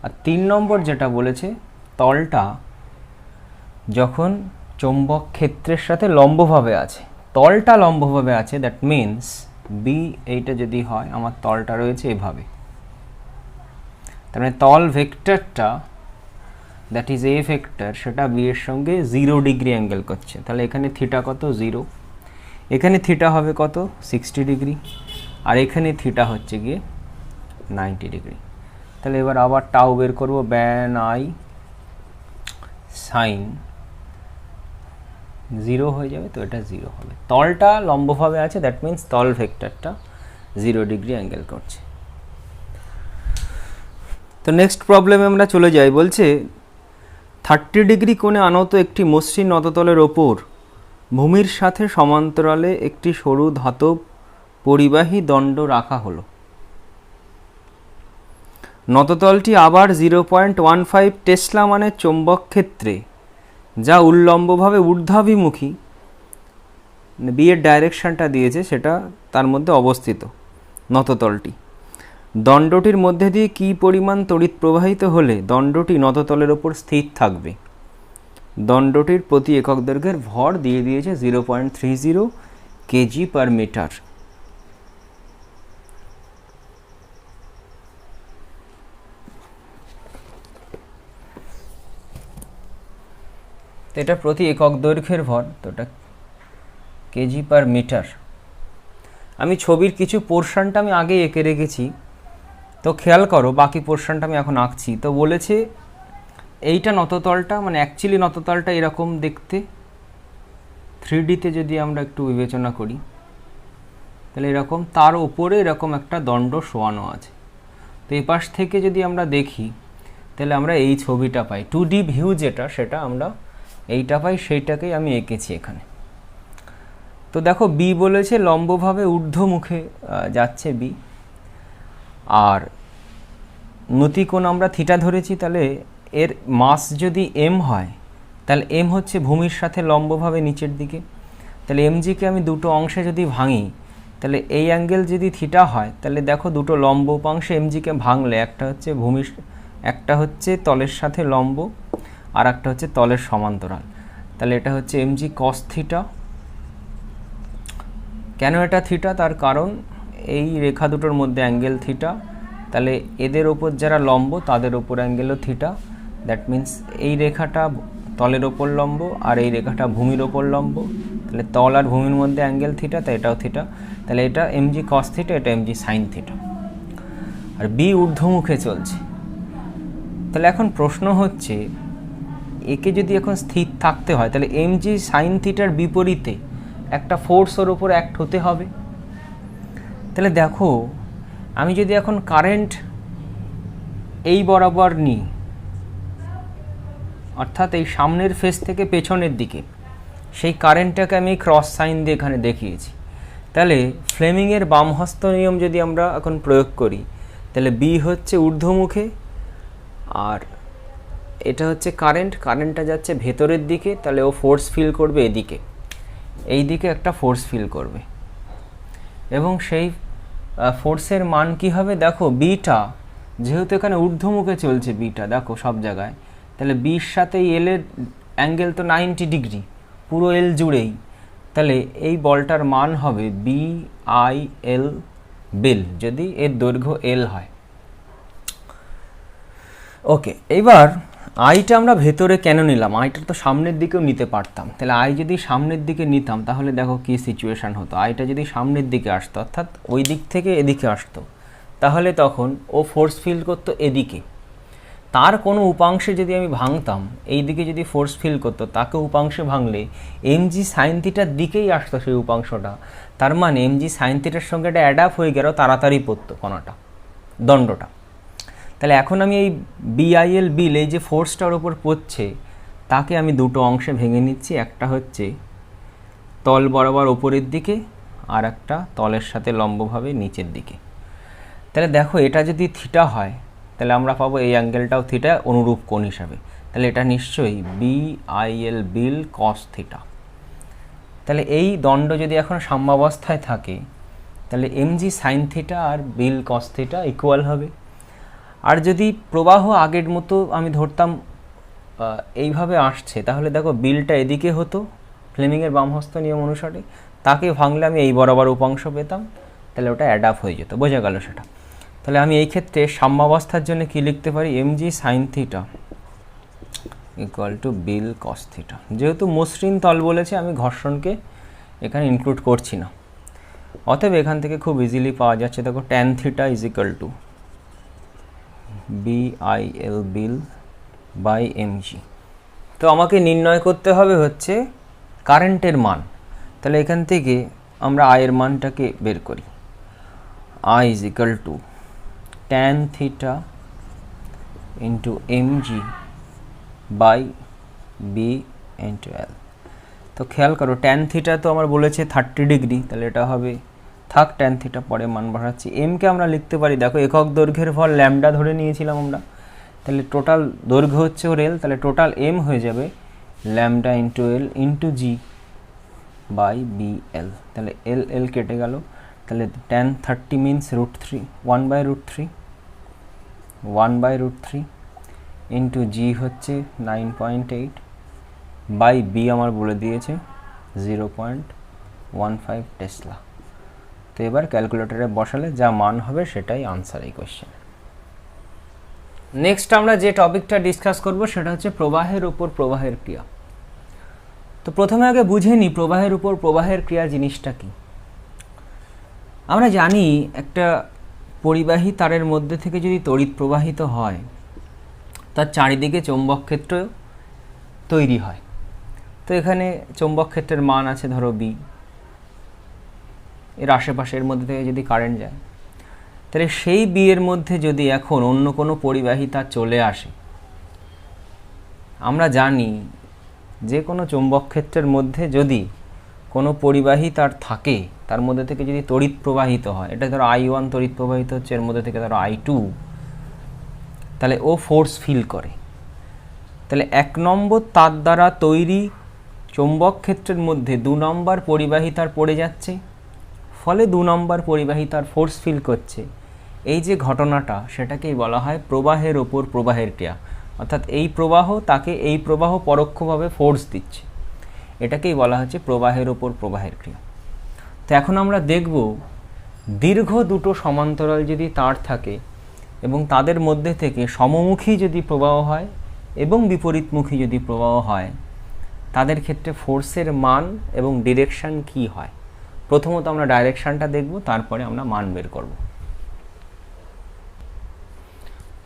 আর 3 নম্বর যেটা বলেছে, তলটা যখন চৌম্বক ক্ষেত্রের সাথে লম্বভাবে আছে, তলটা লম্বভাবে আছে, দ্যাট মিন্স বি এইটা যদি হয়, আমার তলটা রয়েছে এভাবে, তার মানে তল ভেক্টরটা দ্যাট ইজ এ ভেক্টর, সেটা বি এর সঙ্গে 0 ডিগ্রি অ্যাঙ্গেল করছে। তাহলে এখানে থিটা কত 0, এখানে থিটা হবে কত 60 ডিগ্রি, আর এখানে থিটা হচ্ছে গিয়ে 90 ডিগ্রি। তাহলে এবার আবার টাউ বের করবো, ব্যান আই সাইন 0 হয়ে যাবে, তো এটা 0 হবে। তলটা লম্বভাবে আছে, দ্যাট মিন্স তল ভেক্টরটা 0 ডিগ্রি অ্যাঙ্গেল করছে। তো নেক্সট প্রবলেমে আমরা চলে যাই। বলছে 30 ডিগ্রি কোণে আনত একটি মসৃণ নততলের ওপর ভূমির সাথে সমান্তরালে একটি সরু ধাতব পরিবাহী দণ্ড রাখা হলো। নততলটি আবার 0.15 টেসলা মানের চৌম্বক ক্ষেত্রে, যা উল্লম্বভাবে ঊর্ধ্বাভিমুখী, বি এর ডাইরেকশনটা দিয়েছে সেটা তার মধ্যে অবস্থিত নততলটি। দণ্ডটির মধ্যে দিয়ে কী পরিমাণ তড়িৎ প্রবাহিত হলে দণ্ডটি নততলের ওপর স্থির থাকবে? দণ্ডটির প্রতি একক দৈর্ঘ্যের ভর দিয়ে দিয়েছে 0.30 kg/m। তো এটা প্রতি একক দৈর্ঘ্যের ভর, তো এটা কেজি পার মিটার। আমি ছবির কিছু পোর্শনটা আমি আগে এঁকে রেখেছি, তো খেয়াল করো বাকি পোর্শনটা আমি এখন আঁকছি। তো বলেছে এইটা নততলটা, মানে অ্যাকচুয়ালি নততলটা এরকম দেখতে, 3Dতে যদি আমরা একটু বিবেচনা করি তাহলে এরকম, তার ওপরে এরকম একটা দণ্ড শোয়ানো আছে। তো এই পাশ থেকে যদি আমরা দেখি তাহলে আমরা এই ছবিটা পাই, 2D ভিউ যেটা, সেটা আমরা এইটা পাই, সেইটাকেই আমি এঁকেছি এখানে। তো দেখো বি বলেছে লম্বভাবে ঊর্ধ্বমুখে যাচ্ছে বি, আর নতিকোণ আমরা থিটা ধরেছি, তাহলে এর মাস যদি এম হয় তাহলে এম হচ্ছে ভূমির সাথে লম্বভাবে নিচের দিকে। তাহলে এমজিকে আমি দুটো অংশে যদি ভাঙি তাহলে এই অ্যাঙ্গেল যদি থিটা হয় তাহলে দেখো দুটো লম্ব উপাংশে এমজিকে ভাঙলে একটা হচ্ছে ভূমির, একটা হচ্ছে তলের সাথে লম্ব, আর একটা হচ্ছে তলের সমান্তরাল। তাহলে এটা হচ্ছে এমজি কস থিটা। কেন এটা থিটা? তার কারণ এই রেখা দুটোর মধ্যে অ্যাঙ্গেল থিটা, তাহলে এদের ওপর যারা লম্ব তাদের ওপর অ্যাঙ্গেলও থিটা। দ্যাট মিন্স এই রেখাটা তলের ওপর লম্ব আর এই রেখাটা ভূমির ওপর লম্ব, তাহলে তল আর ভূমির মধ্যে অ্যাঙ্গেল থিটা, তাই এটাও থিটা। তাহলে এটা এমজি কস থিটা, এটা এমজি সাইন থিটা। আর বি ঊর্ধ্বমুখে চলছে। তাহলে এখন প্রশ্ন হচ্ছে একে যদি এখন স্থির থাকতে হয় তাহলে এমজি সাইন থিটার বিপরীতে একটা ফোর্স ওর ওপর অ্যাক্ট হতে হবে। তাহলে দেখো আমি যদি এখন কারেন্ট এই বরাবর নিই, অর্থাৎ এই সামনের ফেস থেকে পেছনের দিকে, সেই কারেন্টটাকে আমি ক্রস সাইন দিয়ে এখানে দেখিয়েছি। তাহলে ফ্লেমিংয়ের বামহস্ত নিয়ম যদি আমরা এখন প্রয়োগ করি তাহলে বি হচ্ছে ঊর্ধ্বমুখে, আর এটা হচ্ছে কারেন্ট, কারেন্টটা যাচ্ছে ভেতরের দিকে, তাহলে ও ফোর্স ফিল করবে এদিকে, এই দিকে একটা ফোর্স ফিল করবে, এবং সেই ফোর্সের মান কি হবে? দেখো বিটা যেহেতু এখানে ঊর্ধ্বমুখে চলছে, বিটা দেখো সব জায়গায়, তাহলে বির সাথে এল এর অ্যাঙ্গেল তো 90 ডিগ্রি পুরো এল জুড়েই, তাহলে এই বলটার মান হবে বি আই এল বিল, যদি এর দৈর্ঘ্য এল হয়। ওকে, এবার আইটা আমরা ভেতরে কেন নিলাম? আইটা তো সামনের দিকেও নিতে পারতাম। তাহলে আই যদি সামনের দিকে নিতাম তাহলে দেখো কী সিচুয়েশান হতো। আইটা যদি সামনের দিকে আসতো, অর্থাৎ ওই দিক থেকে এদিকে আসতো, তাহলে তখন ও ফোর্স ফিল করতো এদিকে। তার কোনো উপাংশে যদি আমি ভাঙতাম, এই দিকে যদি ফোর্স ফিল করতো, তাকে উপাংশে ভাঙলে এমজি সাইন থিটার দিকেই আসতো সেই উপাংশটা। তার মানে এমজি সাইন থিটার সঙ্গে এটা অ্যাডাপ্ট হয়ে গেল, তাড়াতাড়ি পড়তো কণাটা, দণ্ডটা। তাহলে এখন আমি এই বিআইএল বিল, এই যে ফোর্সটার ওপর পড়ছে, তাকে আমি দুটো অংশে ভেঙে নিচ্ছি। একটা হচ্ছে তল বরাবর ওপরের দিকে, আর একটা তলের সাথে লম্বভাবে নিচের দিকে। তাহলে দেখো এটা যদি থিটা হয় তাহলে আমরা পাবো এই অ্যাঙ্গেলটাও থিটা অনুরূপ কোণ হিসাবে। তাহলে এটা নিশ্চয়ই বিআইএল বিল কস থিটা। তাহলে এই দণ্ড যদি এখন সাম্যাবস্থায় থাকে তাহলে এমজি সাইন থিটা আর বিল কস থিটা ইকুয়াল হবে। আর যদি প্রবাহ আগের মতো আমি ধরতাম এইভাবে আসছে, তাহলে দেখো বিলটা এদিকে হতো ফ্লেমিংয়ের বামহস্ত নিয়ম অনুসারে, তাকে ভাঙলে আমি এই বরাবর উপাংশ পেতাম, তাহলে ওটা অ্যাডাপ্ট হয়ে যেত। বোঝা গেল সেটা? তাহলে আমি এই ক্ষেত্রে সাম্যাবস্থার জন্য কি লিখতে পারি? MG sine theta equal to bill cos theta. যেহেতু মসৃণ তল বলেছে, আমি ঘর্ষণকে এখানে ইনক্লুড করছি না, অতএব এখান থেকে খুব ইজিলি পাওয়া যাচ্ছে। দেখো tan theta is equal to BIL বিল বাই এমজি। তো আমাকে নির্ণয় করতে হবে হচ্ছে কারেন্টের মান। তাহলে এখান থেকে আমরা আয়ের মানটাকে বের করি। I is equal to tan theta into MG by B into L. তো খেয়াল করো ট্যান থিটা তো আমার বলেছে 30 ডিগ্রি, তাহলে এটা হবে থাক ট্যান থিটা, পরে মান বাড়াচ্ছি। এমকে আমরা লিখতে পারি, দেখো একক দৈর্ঘ্যের ভর ল্যামডা ধরে নিয়েছিলাম আমরা, তাহলে টোটাল দৈর্ঘ্য হচ্ছে ওর এল, তাহলে টোটাল এম হয়ে যাবে lambda into L into G by B L. তাহলে এল এল কেটে গেল, তাহলে ট্যান 30 মিনস √3, 1/√3, 1/√3 ইন্টু জি হচ্ছে 9.8 বাই বি আমার বলে দিয়েছে 0.15 টেসলা। তো এবার ক্যালকুলেটরে বসালে যা মান হবে সেটাই আনসার এই কোয়েশ্চেন। নেক্সট আমরা যে টপিকটা ডিসকাস করব সেটা হচ্ছে প্রবাহের উপর প্রবাহের ক্রিয়া। তো প্রথমে আগে বুঝে নিই প্রবাহের উপর প্রবাহের ক্রিয়া জিনিসটা কি। আমরা জানি একটা পরিবাহী তারের মধ্যে থেকে যদি তড়িৎ প্রবাহিত হয় তার চারিদিকে চৌম্বক ক্ষেত্র তৈরি হয়। তো এখানে চৌম্বক ক্ষেত্রের মান আছে ধরো বি, এর আশেপাশের মধ্যে থেকে যদি কারেন্ট যায় তাহলে সেই বি এর মধ্যে যদি এখন অন্য কোনো পরিবাহী তার চলে আসে, আমরা জানি যে কোনো চৌম্বক ক্ষেত্রের মধ্যে যদি কোনো পরিবাহী তার থাকে তার মধ্যে থেকে যদি তড়িৎ প্রবাহিত হয়, এটা ধরো I1 তড়িৎ প্রবাহিত হচ্ছে, এর মধ্যে থেকে ধরো I2, তাহলে ও ফোর্স ফিল করে। তাহলে 1 নম্বর তার দ্বারা তৈরি চৌম্বক ক্ষেত্রের মধ্যে 2 নম্বর পরিবাহী তার পড়ে যাচ্ছে, ফলে 2 নম্বর পরিবাহী তার ফোর্স ফিল করছে। এই যে ঘটনাটা সেটাকেই বলা হয় প্রবাহের ওপর প্রবাহের ক্রিয়া, অর্থাৎ এই প্রবাহ তাকে এই প্রবাহ পরোক্ষভাবে ফোর্স দিচ্ছে, এটাকেই বলা হচ্ছে প্রবাহের ওপর প্রবাহের ক্রিয়া। তো এখন আমরা দেখব দীর্ঘ দুটো সমান্তরাল যদি তার থাকে এবং তাদের মধ্যে থেকে সমমুখী যদি প্রবাহ হয় এবং বিপরীতমুখী যদি প্রবাহ হয়, তাদের ক্ষেত্রে ফোর্সের মান এবং ডিরেকশন কি হয়। প্রথমত আমরা ডাইরেকশনটা দেখব, তারপরে আমরা মান বের করব।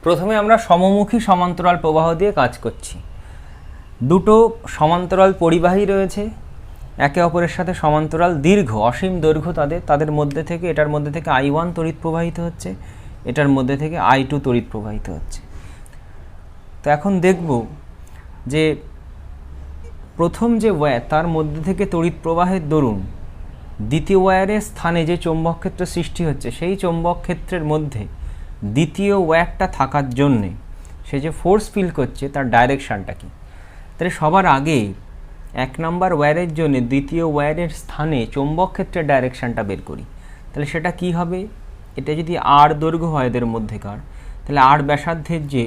প্রথমে আমরা সমমুখী সমান্তরাল প্রবাহ দিয়ে কাজ করছি। দুটো সমান্তরাল পরিবাহী রয়েছে, একে অপরের সাথে সমান্তরাল, দীর্ঘ অসীম দৈর্ঘ্য তাদের মধ্যে থেকে, এটার মধ্যে থেকে I1 তড়িৎ প্রবাহিত হচ্ছে, এটার মধ্যে থেকে I2 তড়িৎ প্রবাহিত হচ্ছে। তো এখন দেখব যে প্রথম যে ওয়্যার তার মধ্যে থেকে তড়িৎ প্রবাহের দরুন দ্বিতীয় ওয়্যারের স্থানে যে চৌম্বক ক্ষেত্র সৃষ্টি হচ্ছে, সেই চৌম্বক ক্ষেত্রের মধ্যে দ্বিতীয় ওয়্যারটা থাকার জন্যে সে যে ফোর্স ফিল করছে তার ডাইরেকশানটা কি। তাহলে সবার আগে 1 নম্বর ওয়্যারের জন্য দ্বিতীয় ওয়্যারের স্থানে চৌম্বক ক্ষেত্রের ডাইরেকশানটা বের করি। তাহলে সেটা কি হবে, এটা যদি আর দৈর্ঘ্য হয় এদের মধ্যেকার, তাহলে আর ব্যাসার্ধের যে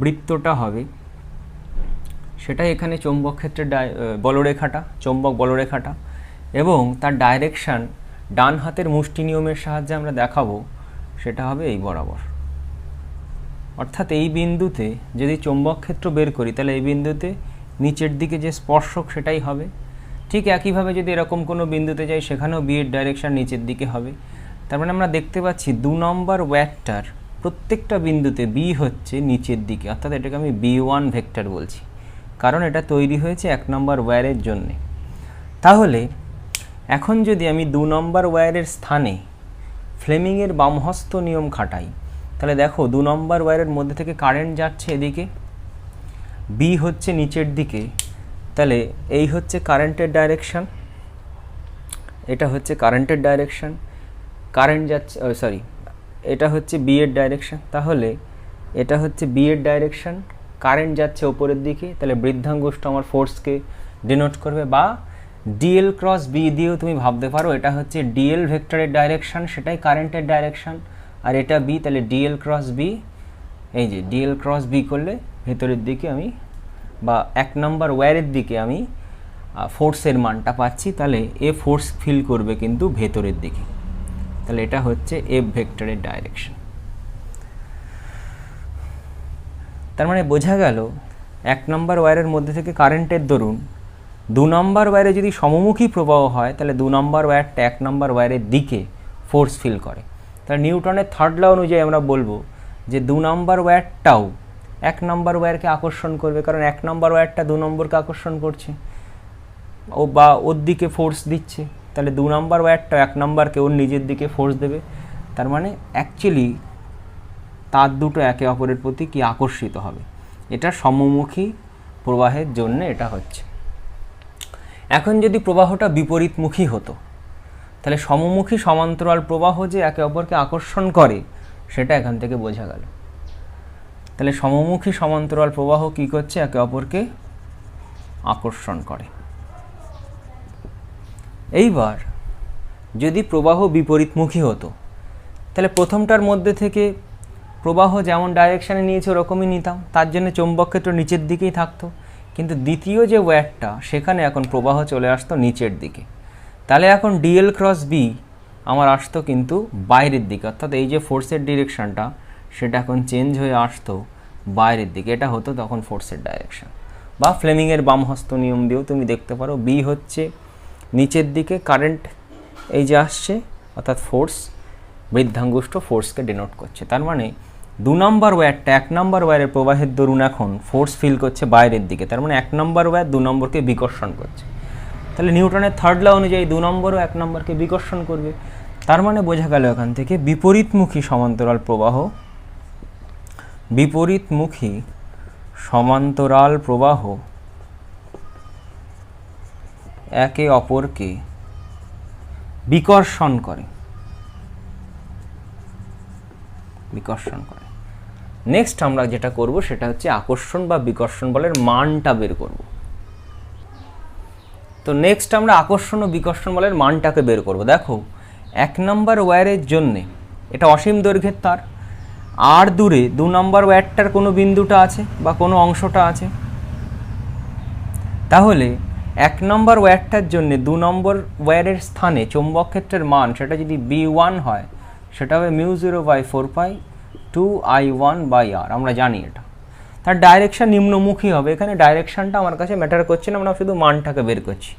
বৃত্তটা হবে সেটাই এখানে চৌম্বক ক্ষেত্রের বলরেখাটা, চৌম্বক বলরেখাটা, এবং তার ডাইরেকশান ডান হাতের মুষ্টি নিয়মের সাহায্যে আমরা দেখাবো, সেটা হবে এই বরাবর। অর্থাৎ এই বিন্দুতে যদি চৌম্বক ক্ষেত্র বের করি তাহলে এই বিন্দুতে নিচের দিকে যে স্পর্শক সেটাই হবে। ঠিক একইভাবে যদি এরকম কোনো বিন্দুতে যাই সেখানেও বি এর ডাইরেকশান নিচের দিকে হবে। তার মানে আমরা দেখতে পাচ্ছি 2 নম্বর ওয়্যারটার প্রত্যেকটা বিন্দুতে বি হচ্ছে নিচের দিকে, অর্থাৎ এটাকে আমি B1 ভেক্টর বলছি, কারণ এটা তৈরি হয়েছে 1 নম্বর ওয়্যারের জন্যে। তাহলে এখন যদি আমি 2 নম্বর ওয়্যারের স্থানে ফ্লেমিংয়ের বামহস্ত নিয়ম খাটাই, তাহলে দেখো 2 নম্বর ওয়্যারের মধ্যে থেকে কারেন্ট যাচ্ছে এদিকে, বি হচ্ছে নিচের দিকে, তাহলে এই হচ্ছে কারেন্টের ডাইরেকশান, এটা হচ্ছে কারেন্টের ডাইরেকশান, কারেন্ট যাচ্ছে এটা হচ্ছে বি এর ডাইরেকশান, তাহলে এটা হচ্ছে বি এর ডাইরেকশান, কারেন্ট যাচ্ছে ওপরের দিকে, তাহলে বৃদ্ধাঙ্গুষ্ঠ আমার ফোর্সকে ডিনোট করবে, বা ডিএল ক্রস বি দিয়েও তুমি ভাবতে পারো এটা হচ্ছে ডিএল ভেক্টরের ডাইরেকশান, সেটাই কারেন্টের ডাইরেকশান, আর এটা বি, তাহলে ডিএল ক্রস বি, এই যে ডিএল ক্রস বি করলে ভেতরের দিকে আমি বা 1 নম্বর ওয়্যারের দিকে আমি ফোর্সের মানটা পাচ্ছি, তাহলে এ ফোর্স ফিল করবে কিন্তু ভেতরের দিকে, তাহলে এটা হচ্ছে এফ ভেক্টরের ডাইরেকশন। তার মানে বোঝা গেল 1 নম্বর ওয়্যারের মধ্যে থেকে কারেন্টের দরুন 2 নম্বর ওয়্যারে যদি সমমুখী প্রবাহ হয় তাহলে 2 নম্বর ওয়্যারটা 1 নম্বর ওয়্যারের দিকে ফোর্স ফিল করে। তাহলে নিউটনের থার্ড ল অনুযায়ী আমরা বলবো যে 2 নম্বর ওয়্যারটাও 1 নম্বর ওয়্যারকে আকর্ষণ করবে, কারণ 1 নম্বর ওয়্যারটা 2 নম্বরকে আকর্ষণ করছে বা ওর দিকে ফোর্স দিচ্ছে, তাহলে 2 নম্বর ওয়্যারটা 1 নম্বরকে ওর নিজের দিকে ফোর্স দেবে। তার মানে অ্যাকচুয়ালি তার দুটো একে অপরের প্রতি কি আকর্ষিত হবে, এটা সমমুখী প্রবাহের জন্য এটা হচ্ছে। এখন যদি প্রবাহটা বিপরীতমুখী হতো তাহলে সমমুখী সমান্তরাল প্রবাহ যে একে অপরকে আকর্ষণ করে সেটা এখান থেকে বোঝা গেল। তাহলে সমমুখী সমান্তরাল প্রবাহ কি করছে, একে অপরকে আকর্ষণ করে। এইবার যদি প্রবাহ বিপরীতমুখী হতো তাহলে প্রথমটার মধ্যে থেকে প্রবাহ যেমন ডাইরেকশানে নিয়েছে ওরকমই নিতাম, তার জন্য চৌম্বক ক্ষেত্র নিচের দিকেই থাকতো, কিন্তু দ্বিতীয় যে ওয়্যারটা সেখানে এখন প্রবাহ চলে আসতো নিচের দিকে, তাহলে এখন ডিএল ক্রস বি আমার আসতো কিন্তু বাইরের দিকে, অর্থাৎ এই যে ফোর্সের ডিরেকশানটা সেটা এখন চেঞ্জ হয়ে আসতো বাইরের দিকে, এটা হতো তখন ফোর্সের ডাইরেকশান। বা ফ্লেমিংয়ের বামহস্ত নিয়ম দিয়েও তুমি দেখতে পারো। বি হচ্ছে নিচের দিকে কারেন্ট এই যে আসছে, অর্থাৎ ফোর্স, বৃদ্ধাঙ্গুষ্ঠ ফোর্সকে ডিনোট করছে। তার মানে 2 নম্বর ওয়্যারটা 1 নম্বর ওয়্যারের প্রবাহের দরুন এখন ফোর্স ফিল করছে বাইরের দিকে, তার মানে 1 নম্বর ওয়্যার 2 নম্বরকে বিকর্ষণ করছে। তাহলে নিউটনের থার্ড ল অনুযায়ী 2 নম্বরও 1 নম্বরকে বিকর্ষণ করবে। তার মানে বোঝা গেল এখান থেকে বিপরীতমুখী সমান্তরাল প্রবাহ, বিপরীতমুখী সমান্তরাল প্রবাহ একে অপরকে বিকর্ষণ করে, বিকর্ষণ করে। নেক্সট আমরা যেটা করব সেটা হচ্ছে আকর্ষণ বা বিকর্ষণ বলের মানটা বের করব। তো নেক্সট আমরা আকর্ষণ ও বিকর্ষণ বলের মানটাকে বের করব। দেখো 1 নম্বর ওয়্যারের জন্যে এটা অসীম দৈর্ঘ্যের তার, আর দূরে 2 নম্বর ওয়্যারটার কোনো বিন্দুটা আছে বা কোনো অংশটা আছে। তাহলে 1 নম্বর ওয়্যারটার জন্য 2 নম্বর ওয়্যারের স্থানে চৌম্বক ক্ষেত্রের মান সেটা যদি B1 হয়, সেটা হবে μ0/4π 2I1/r। আমরা জানি এটা, তার ডাইরেকশন নিম্নমুখী হবে। এখানে ডাইরেকশনটা আমার কাছে ম্যাটার করছে না, আমরা শুধু মানটাকে বের করছি।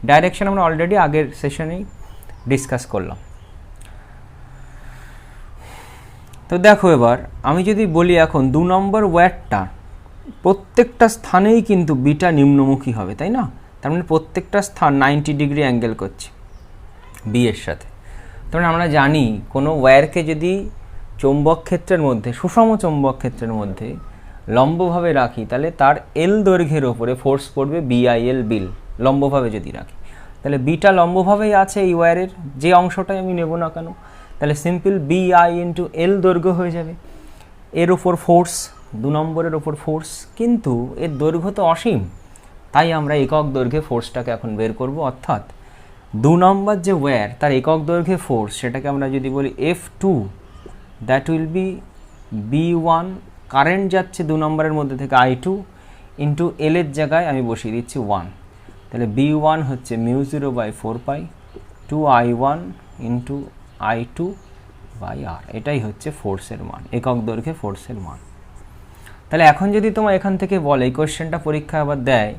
ডাইরেকশন আমরা অলরেডি আগের সেশনেই ডিসকাস করলাম। তো দেখো এবার আমি যদি বলি এখন 2 নম্বর ওয়্যারটা প্রত্যেকটা স্থানেই কিন্তু বিটা নিম্নমুখী হবে, তাই না? তার মানে প্রত্যেকটা স্থান 90 ডিগ্রি অ্যাঙ্গেল করছে বি এর সাথে। তার মানে আমরা জানি কোনো ওয়্যারকে যদি চৌম্বক ক্ষেত্রের মধ্যে, সুষম চৌম্বক ক্ষেত্রের মধ্যে লম্বভাবে রাখি, তাহলে তার এল দৈর্ঘ্যের ওপরে ফোর্স পড়বে BIL বিল, লম্বভাবে যদি রাখি। তাহলে বিটা লম্বভাবেই আছে এই ওয়্যারের, যে অংশটাই আমি নেব না কেন। তাহলে সিম্পল BI × L দৈর্ঘ্য হয়ে যাবে। এর ওপর ফোর্স, 2 নম্বরের ওপর ফোর্স, কিন্তু এর দৈর্ঘ্য তো অসীম, তাই আমরা একক দৈর্ঘ্যে ফোর্সটাকে এখন বের করব। অর্থাৎ 2 নম্বর যে ওয়্যার তার একক দৈর্ঘ্যে ফোর্স, সেটাকে আমরা যদি বলি F2, that will B B1, current যাচ্ছে 2 নম্বরের মধ্যে থেকে I2 ইন্টু L এর জায়গায় আমি বসিয়ে দিচ্ছি 1। তাহলে B1 হচ্ছে μ0/4π 2I1 ইন্টু I2/r। এটাই হচ্ছে ফোর্সের মান, একক দৈর্ঘ্যে ফোর্সের মান। তাহলে এখন যদি তোমার এখান থেকে বলে, এই কোয়েশ্চেনটা পরীক্ষা আবার দেয়,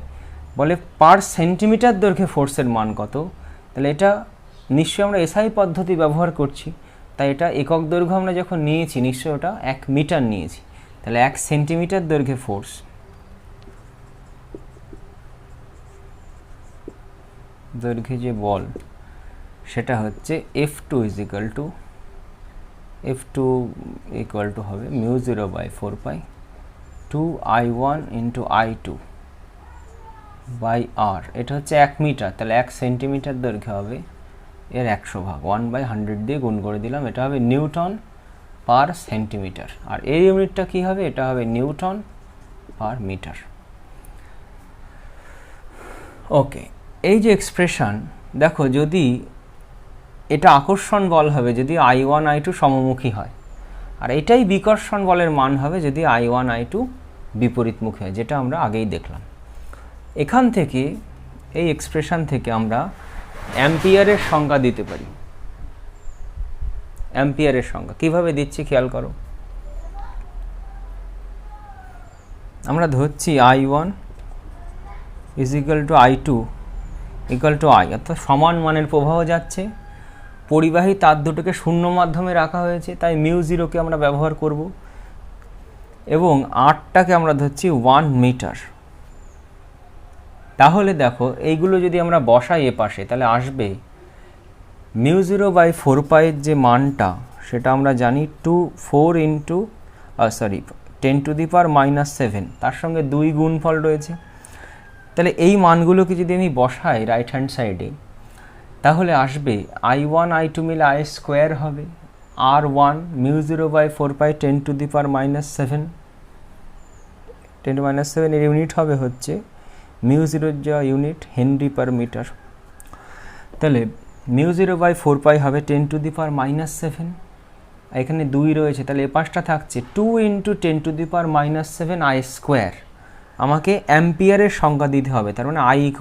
বলে পার সেন্টিমিটার দৈর্ঘ্যে ফোর্সের মান কত, তাহলে এটা নিশ্চয়ই আমরা SI পদ্ধতি ব্যবহার করছি, তাই এটা একক দৈর্ঘ্য আমরা যখন নিয়েছি নিশ্চয়ই ওটা 1 মিটার নিয়েছি। তাহলে 1 সেন্টিমিটার দৈর্ঘ্যে ফোর্স, দৈর্ঘ্যে যে বল সেটা হচ্ছে F2 হবে μ0/4π 2I1 × I2/r। এটা হচ্ছে 1 মিটার, তাহলে 1 সেন্টিমিটার দৈর্ঘ্য হবে এর 100 ভাগ, 1/100 দিয়ে গুণ করে দিলাম। এটা হবে নিউটন পার সেন্টিমিটার। আর এর ইউনিটটা কি হবে? এটা হবে নিউটন পার মিটার। ওকে, এই যে এক্সপ্রেশন দেখো, যদি এটা আকর্ষণ বল হবে যদি I1 I2 সমমুখী হয়, আর এটাই বিকর্ষণ বলের মান হবে যদি I1 I2 বিপরীতমুখী হয়, যেটা আমরা আগেই দেখলাম। এখান থেকে, এই এক্সপ্রেশন থেকে আমরা অ্যাম্পিয়ারের সংজ্ঞা দিতে পারি। অ্যাম্পিয়ারের সংজ্ঞা কিভাবে দিচ্ছি খেয়াল করো। আমরা ধরছি I1 = I2 = I, অর্থাৎ সমান মানের প্রবাহ যাচ্ছে, পরিবাহী তার দুটোকে শূন্য মাধ্যমে রাখা হয়েছে, তাই μ0কে আমরা ব্যবহার করব, এবং আরটাকে আমরা ধরছি 1 মিটার। তাহলে দেখো এইগুলো যদি আমরা বসাই এ পাশে, তাহলে আসবে μ0/4π এর যে মানটা সেটা আমরা জানি 10⁻⁷, তার সঙ্গে 2 গুণফল রয়েছে। তাহলে এই মানগুলোকে যদি আমি বসাই রাইট হ্যান্ড সাইডে, তাহলে আসবে I1 I2 মিলে I² হবে, R1 μ0/4π 10⁻⁷ এর ইউনিট হবে হচ্ছে μ0 যা ইউনিট হেনরি/মিটার। তাহলে μ0/4π হবে 10⁻⁷, এখানে 2 রয়েছে, তাহলে এ পাশটা থাকছে 2 × 10⁻⁷ I²। আমাকে অ্যাম্পিয়ারের সংজ্ঞা দিতে হবে, তার মানে I =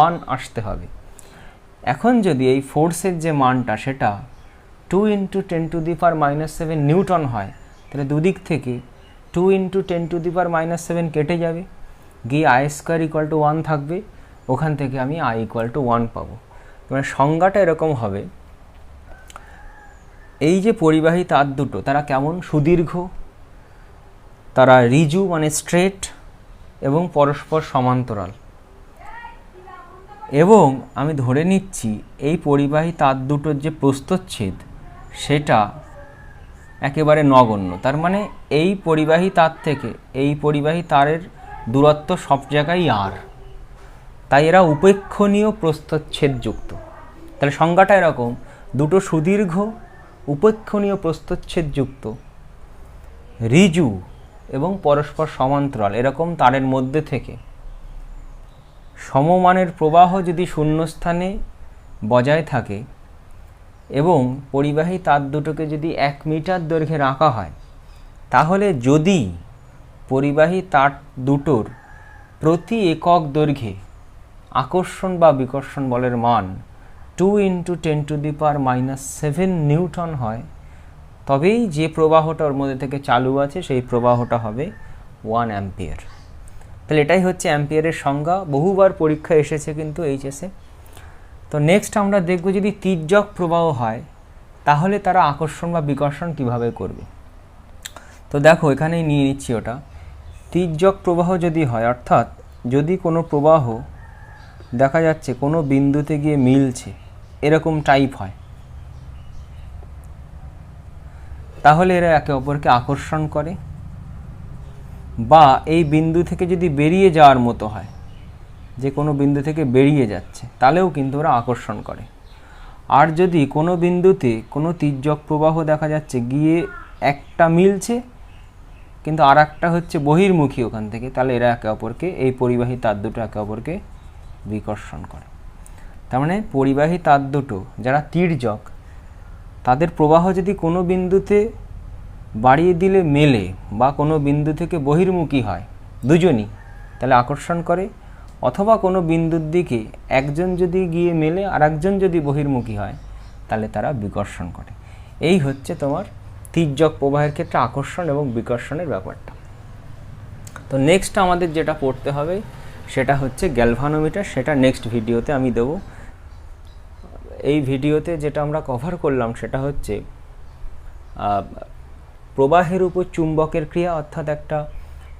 1 আসতে হবে। এখন যদি এই ফোর্সের যে মানটা সেটা 2 × 10⁻⁷ নিউটন হয়, তাহলে দুদিক থেকে 2 × 10⁻⁷ কেটে যাবে, গিয়ে আই স্কোয়ার ইকুয়াল টু 1 থাকবে, ওখান থেকে আমি আই ইকুয়াল টু 1 পাবো। মানে সংজ্ঞাটা এরকম হবে, এই যে পরিবাহী তার দুটো তারা কেমন সুদীর্ঘ, তারা রিজু মানে স্ট্রেট এবং পরস্পর সমান্তরাল, এবং আমি ধরে নিচ্ছি এই পরিবাহী তার দুটোর যে প্রস্থচ্ছেদ সেটা একেবারে নগণ্য। তার মানে এই পরিবাহী তার থেকে এই পরিবাহী তারের দূরত্ব সব জায়গায় আর, তাই এরা উপেক্ষণীয় প্রস্থচ্ছেদযুক্ত। তাহলে সংজ্ঞাটা এরকম, দুটো সুদীর্ঘ উপেক্ষণীয় প্রস্থচ্ছেদযুক্ত রিজু এবং পরস্পর সমান্তরাল এরকম তারের মধ্যে থেকে সমমানের প্রবাহ যদি শূন্যস্থানে বজায় থাকে এবং পরিবাহী তার দুটোকে যদি 1 মিটার দৈর্ঘ্যে রাখা হয়, তাহলে যদি পরিবাহী তার দুটোর প্রতি একক দৈর্ঘ্যে আকর্ষণ বা বিকর্ষণ বলের মান 2 × 10⁻⁷ নিউটন হয়, তবেই যে প্রবাহটা ওর মধ্যে থেকে চালু আছে সেই প্রবাহটা হবে 1 অ্যাম্পিয়ার। তাহলে এটাই হচ্ছে অ্যাম্পিয়ারের সংজ্ঞা, বহুবার পরীক্ষা এসেছে কিন্তু এইচএসে। তো নেক্সট আমরা দেখব যদি তির্যক প্রবাহ হয় তাহলে তারা আকর্ষণ বা বিকর্ষণ কিভাবে করবে। তো দেখো এখানেই নিয়ে নিচ্ছি ওটা। তির্যক প্রবাহ যদি হয়, অর্থাৎ যদি কোনো প্রবাহ দেখা যাচ্ছে কোনো বিন্দুতে গিয়ে মিলছে এরকম টাইপ হয়, তাহলে এরা একে অপরকে আকর্ষণ করে, বা এই বিন্দু থেকে যদি বেরিয়ে যাওয়ার মতো হয়, যে কোনো বিন্দু থেকে বেরিয়ে যাচ্ছে, তাহলেও কিন্তু ওরা আকর্ষণ করে। আর যদি কোনো বিন্দুতে কোনো তির্যক প্রবাহ দেখা যাচ্ছে গিয়ে একটা মিলছে কিন্তু আর একটা হচ্ছে বহির্মুখী ওখান থেকে, তাহলে এরা একে অপরকে, এই পরিবাহী তার দুটো একে অপরকে বিকর্ষণ করে। তার মানে পরিবাহী তার দুটো যারা তির্যক তাদের প্রবাহ যদি কোনো বিন্দুতে বাড়িয়ে দিলে মেলে বা কোনো বিন্দু থেকে বহির্মুখী হয় দুজনই, তাহলে আকর্ষণ করে, অথবা কোনো বিন্দুর দিকে একজন যদি গিয়ে মেলে আর একজন যদি বহির্মুখী হয় তাহলে তারা বিকর্ষণ করে। এই হচ্ছে তোমার তির্যক প্রবাহের ক্ষেত্রে আকর্ষণ এবং বিকর্ষণের ব্যাপারটা। তো নেক্সট আমাদের যেটা পড়তে হবে সেটা হচ্ছে গ্যালভানোমিটার, সেটা নেক্সট ভিডিওতে আমি দেব। এই ভিডিওতে যেটা আমরা কভার করলাম সেটা হচ্ছে প্রবাহের উপর চুম্বকের ক্রিয়া, অর্থাৎ একটা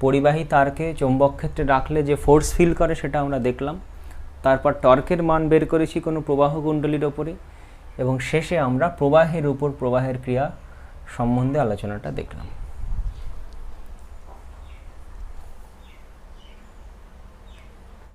পরিবাহী তারকে চৌম্বক ক্ষেত্রে রাখলে যে ফোর্স ফিল করে সেটা আমরা দেখলাম। তারপর টর্কের মান বের করেছি কোনো প্রবাহ কুণ্ডলীর ওপরে, এবং শেষে আমরা প্রবাহের উপর প্রবাহের ক্রিয়া সম্বন্ধে আলোচনাটা দেখলাম।